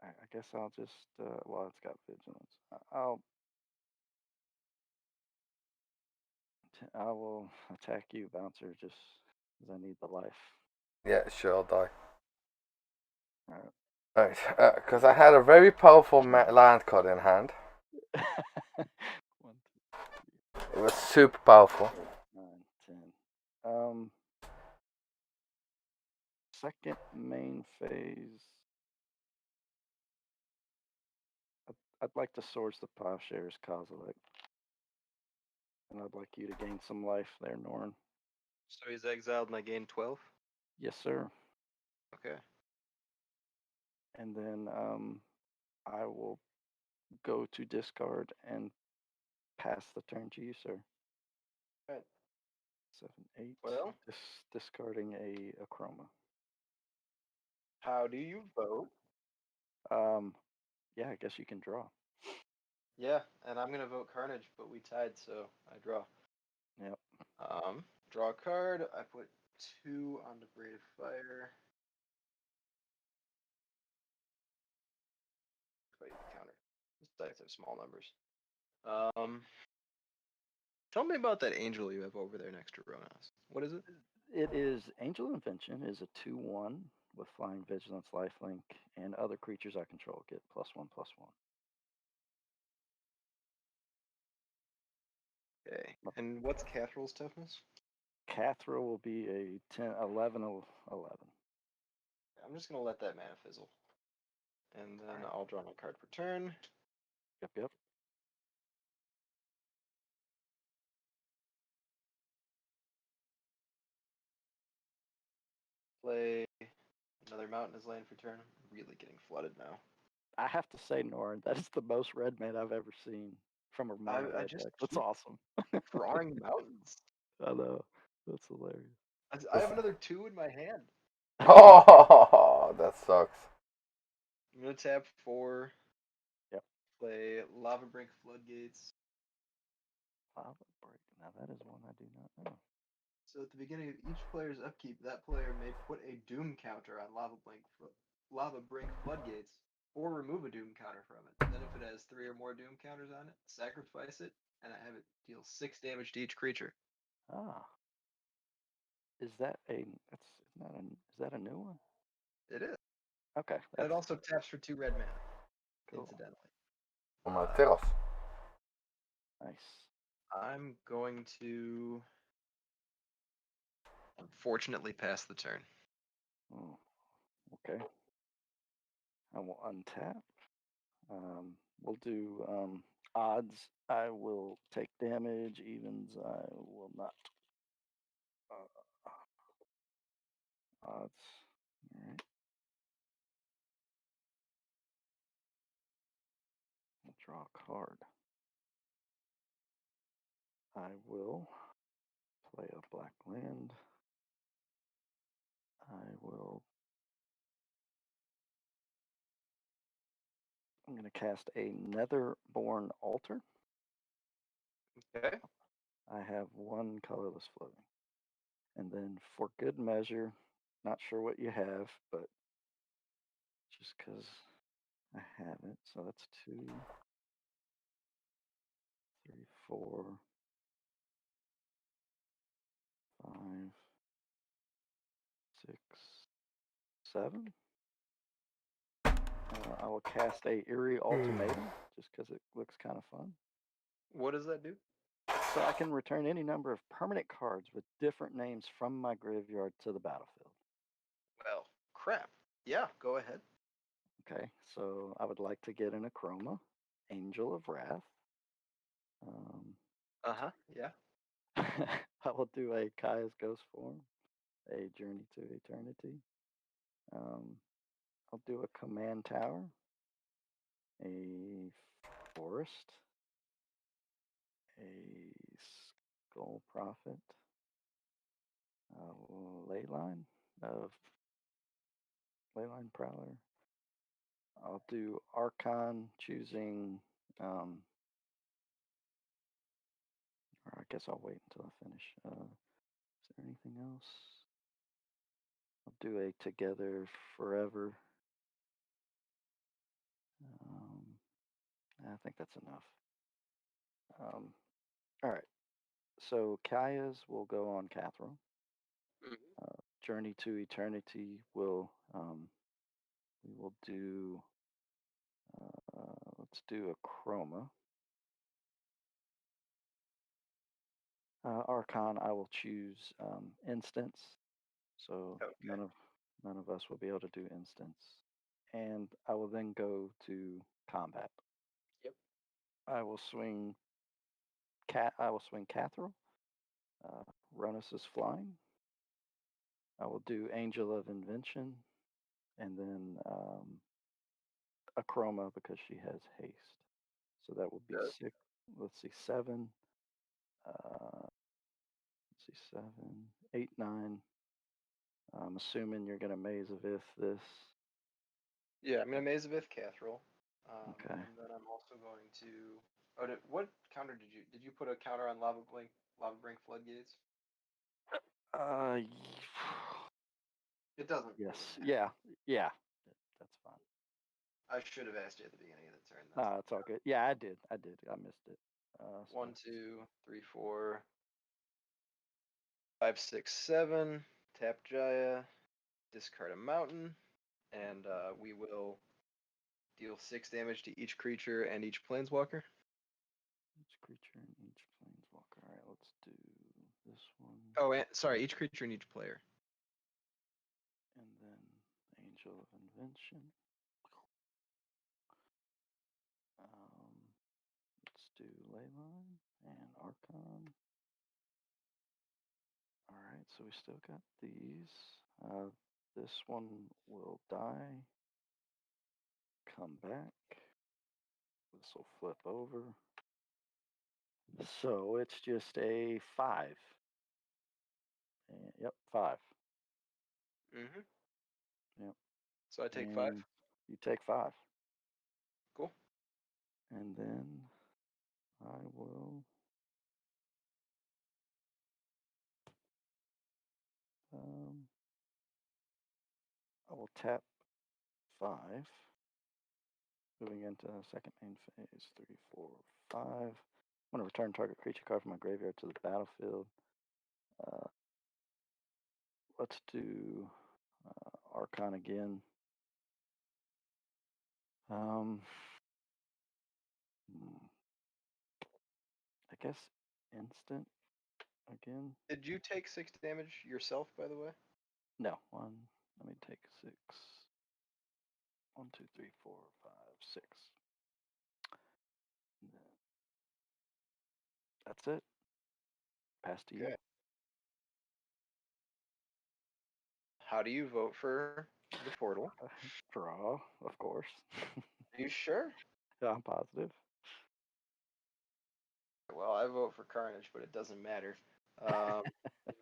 I guess I'll just. Well, it's got vigilance. I will attack you, Bouncer, just because I need the life. Yeah, sure, I'll die. Alright. Alright, because I had a very powerful land card in hand. 1, 2, 3, It was super powerful. 9, 10. second main phase, I'd like to source the plowshares, Kozilek. And I'd like you to gain some life there, Norn. So he's exiled and I gain 12? Yes, sir. Okay. And then I will go to discard and pass the turn to you, sir. Alright. 7, 8. Well, Discarding a chroma. how do you vote? Yeah, I guess you can draw. Yeah, and I'm gonna vote Carnage, but we tied, so I draw. Yep. Draw a card. I put 2 on the Braid of Fire. Wait, counter. These dice have small numbers. Tell me about that angel you have over there next to Ronas. What is it? It is Angel Invention is a 2/1 with Flying Vigilance, Lifelink, and other creatures I control get +1/+1. Okay. And what's Catherall's toughness? Cathra will be a 10, 11, 11. I'm just gonna let that mana fizzle. And then Alright. I'll draw my card for turn. Yep. Play another Mountainous Land for turn. I'm really getting flooded now. I have to say, Norn, that is the most red mana I've ever seen from a mono I red just deck. That's keep awesome. drawing mountains. I know. That's hilarious. I have another 2 in my hand. Oh, that sucks. I'm gonna tap 4. Yep. Play Lava Brink Floodgates. Lava Break. Now that is one I do not know. So at the beginning of each player's upkeep, that player may put a Doom counter on Lava Brink Floodgates, or remove a Doom counter from it. Then if it has 3 or more Doom counters on it, sacrifice it, and I have it deal 6 damage to each creature. Ah. Is that a that's not a is that a new one? It is. Okay. And That's it also taps for 2 red mana, cool. incidentally. On my terras. Nice. I'm going to unfortunately pass the turn. Oh, okay. I will untap. We'll do odds. I will take damage. Evens, I will not. Odds. All right. I'll draw a card. I will play a black land. I'm going to cast a Netherborn Altar. Okay. I have 1 colorless floating. And then for good measure, not sure what you have, but just because I have it. So that's 2, 3, 4, 5, 6, 7. I will cast a Eerie Ultimatum just because it looks kind of fun. What does that do? So I can return any number of permanent cards with different names from my graveyard to the battlefield. Well, crap. Yeah, go ahead. Okay, so I would like to get an Acroma, Angel of Wrath. Yeah. I will do a Kaya's Ghost form, a Journey to Eternity. I'll do a Command Tower, a Forest, a Skull Prophet, Leyline of Leyline Prowler. I'll do Archon, choosing, or I guess I'll wait until I finish. Is there anything else? I'll do a Together Forever. I think that's enough. All right. So Kaya's will go on Catherine. Journey to Eternity will we will do let's do a Chroma. Archon I will choose instance. So Okay. None of us will be able to do instants. And I will then go to combat. Yep. I will swing Catherall. Runus is flying. I will do Angel of Invention, and then a Chroma because she has haste. So that will be Good. 6. Let's see, 7. Let's see, 7, 8, 9. I'm assuming you're gonna Maze of Ith this. Yeah, I'm gonna Maze of Ith Catherall. Okay. And then I'm also going to. Oh, what counter did you put a counter on Lava Brink Floodgates? Y- It doesn't. yes. Really matter. Yeah. That's fine. I should have asked you at the beginning of the turn. No, it's all good. Yeah, I did. I missed it. So 1, 2, 3, 4, 5, 6, 7. Tap Jaya, discard a mountain, and we will deal 6 damage to each creature and each planeswalker. each creature and each planeswalker. All right, let's do this one. Oh, and, sorry, each creature and each player. And then Angel of Invention. Let's do Leyline and Archon. All right, so we still got these. This one will die. Come back. This will flip over. So it's just a 5. And, yep, 5. Mm-hmm. Yep. So I take 5. You take 5. Cool. And then I will tap 5. Moving into the second main phase. 3, 4, 5. I'm going to return target creature card from my graveyard to the battlefield. Let's do Archon again. I guess instant again. Did you take 6 damage yourself, by the way? No, one. Let me take 6. 1, 2, 3, 4, 5, 6. That's it. Pass to you. Okay. How do you vote for the portal? Draw, of course. Are you sure? Yeah, I'm positive. Well, I vote for Carnage, but it doesn't matter.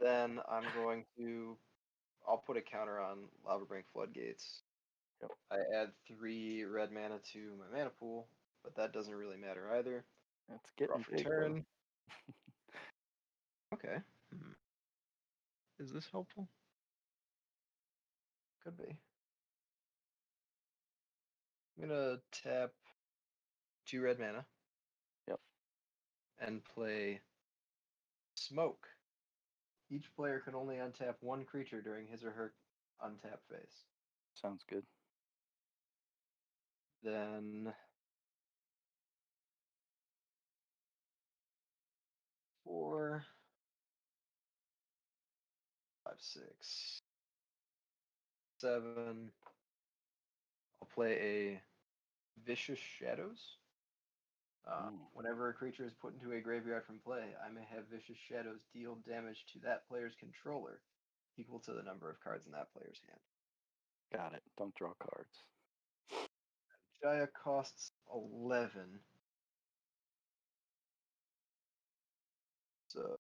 Then I'll put a counter on Lavabrink Floodgates. Yep. I add 3 red mana to my mana pool, but that doesn't really matter either. It's Draw getting for big, turn. Okay. Is this helpful? Could be. I'm gonna tap 2 red mana. Yep. And play Smoke. Each player can only untap 1 creature during his or her untap phase. Sounds good. Then 4, 5, 6, 7. I'll play a Vicious Shadows. Whenever a creature is put into a graveyard from play, I may have Vicious Shadows deal damage to that player's controller equal to the number of cards in that player's hand. Got it. Don't draw cards. Jaya costs 11. So,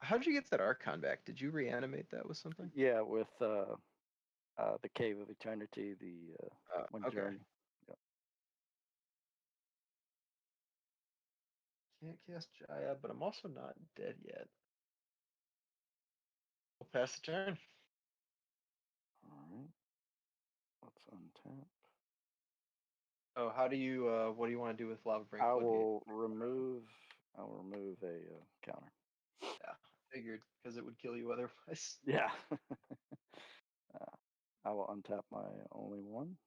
how'd you get that Archon back? Did you reanimate that with something? Yeah, with the Cave of Eternity, the one okay. journey. Yep. Can't cast Jaya, but I'm also not dead yet. We'll pass the turn. All right. Let's untap. Oh, what do you want to do with Lava Brink? I will remove a counter. Yeah, figured, because it would kill you otherwise. Yeah. I will untap my only one.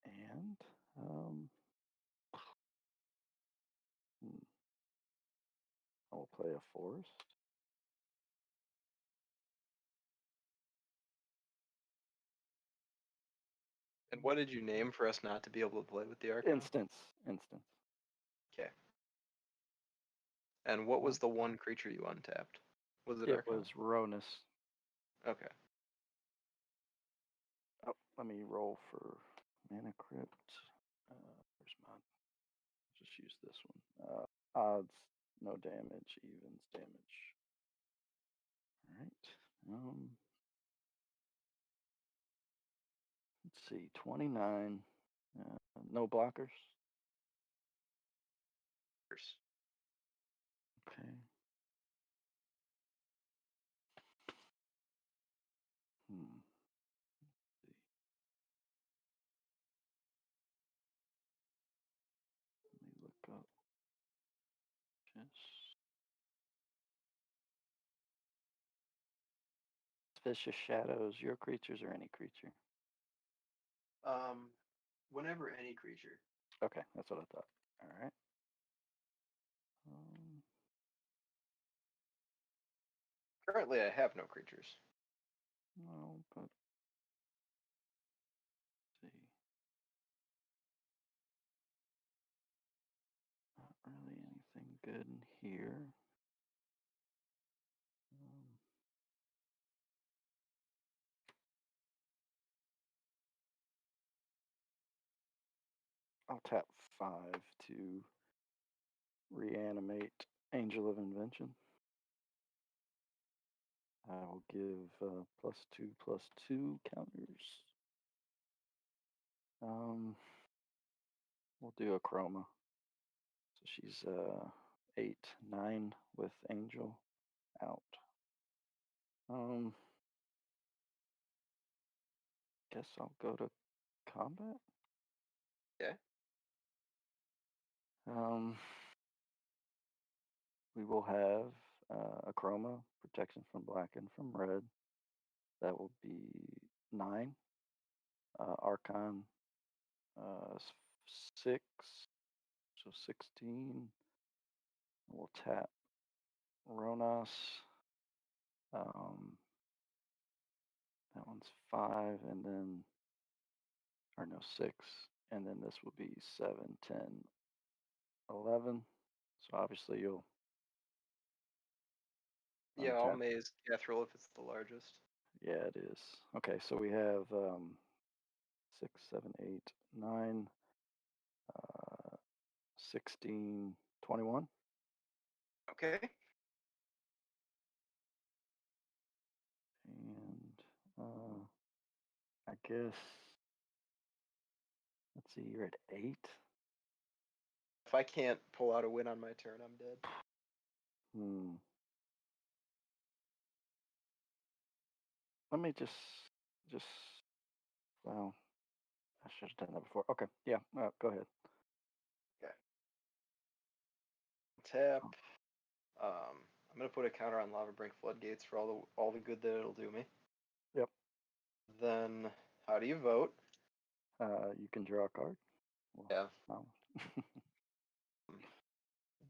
And I will play a forest. And what did you name for us not to be able to play with the Archon? Instance. Okay. And what was the one creature you untapped? Was it It Archon? was Ronus. Okay. Oh, let me roll for Mana Crypt. Where's mine? Just use this one. Odds, no damage, evens, damage. All right. Let's see, 29. No blockers. Okay. Let's see. Let me look up. Vicious Shadows, your creatures or any creature? Whenever any creature. Okay, that's what I thought. All right. Currently, I have no creatures. No, but let's see. Not really anything good in here. I'll tap 5 to reanimate Angel of Invention. I will give +2/+2 counters. We'll do a chroma. So she's 8, 9 with Angel out. Guess I'll go to combat. Okay. We will have a chroma, protection from black and from red. That will be 9. Archon 6, so 16. We'll tap Ronas. That one's 5, and then, or no, 6, and then this will be 7, 10, 11. So obviously you'll. Yeah, I'll untap. maze Catherall if it's the largest. Yeah, it is. Okay, so we have 6, 7, 8, 9, 16, 21. Okay. And I guess, let's see, you're at 8. If I can't pull out a win on my turn, I'm dead. Let me just, well, I should have done that before. Okay, yeah, go ahead. Okay. Tap. I'm gonna put a counter on Lavabrink Floodgates for all the good that it'll do me. Yep. Then, how do you vote? You can draw a card. Well, yeah. No.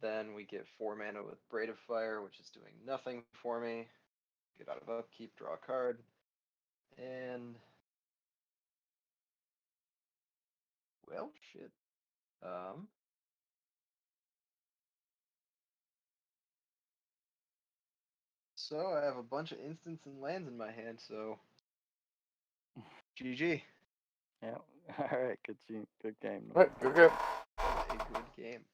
Then we get 4 mana with Braid of Fire, which is doing nothing for me. Get out of upkeep, draw a card. And well, shit. So I have a bunch of instants and lands in my hand, so GG. Yeah. All right. Good game. Right, good game. A good game.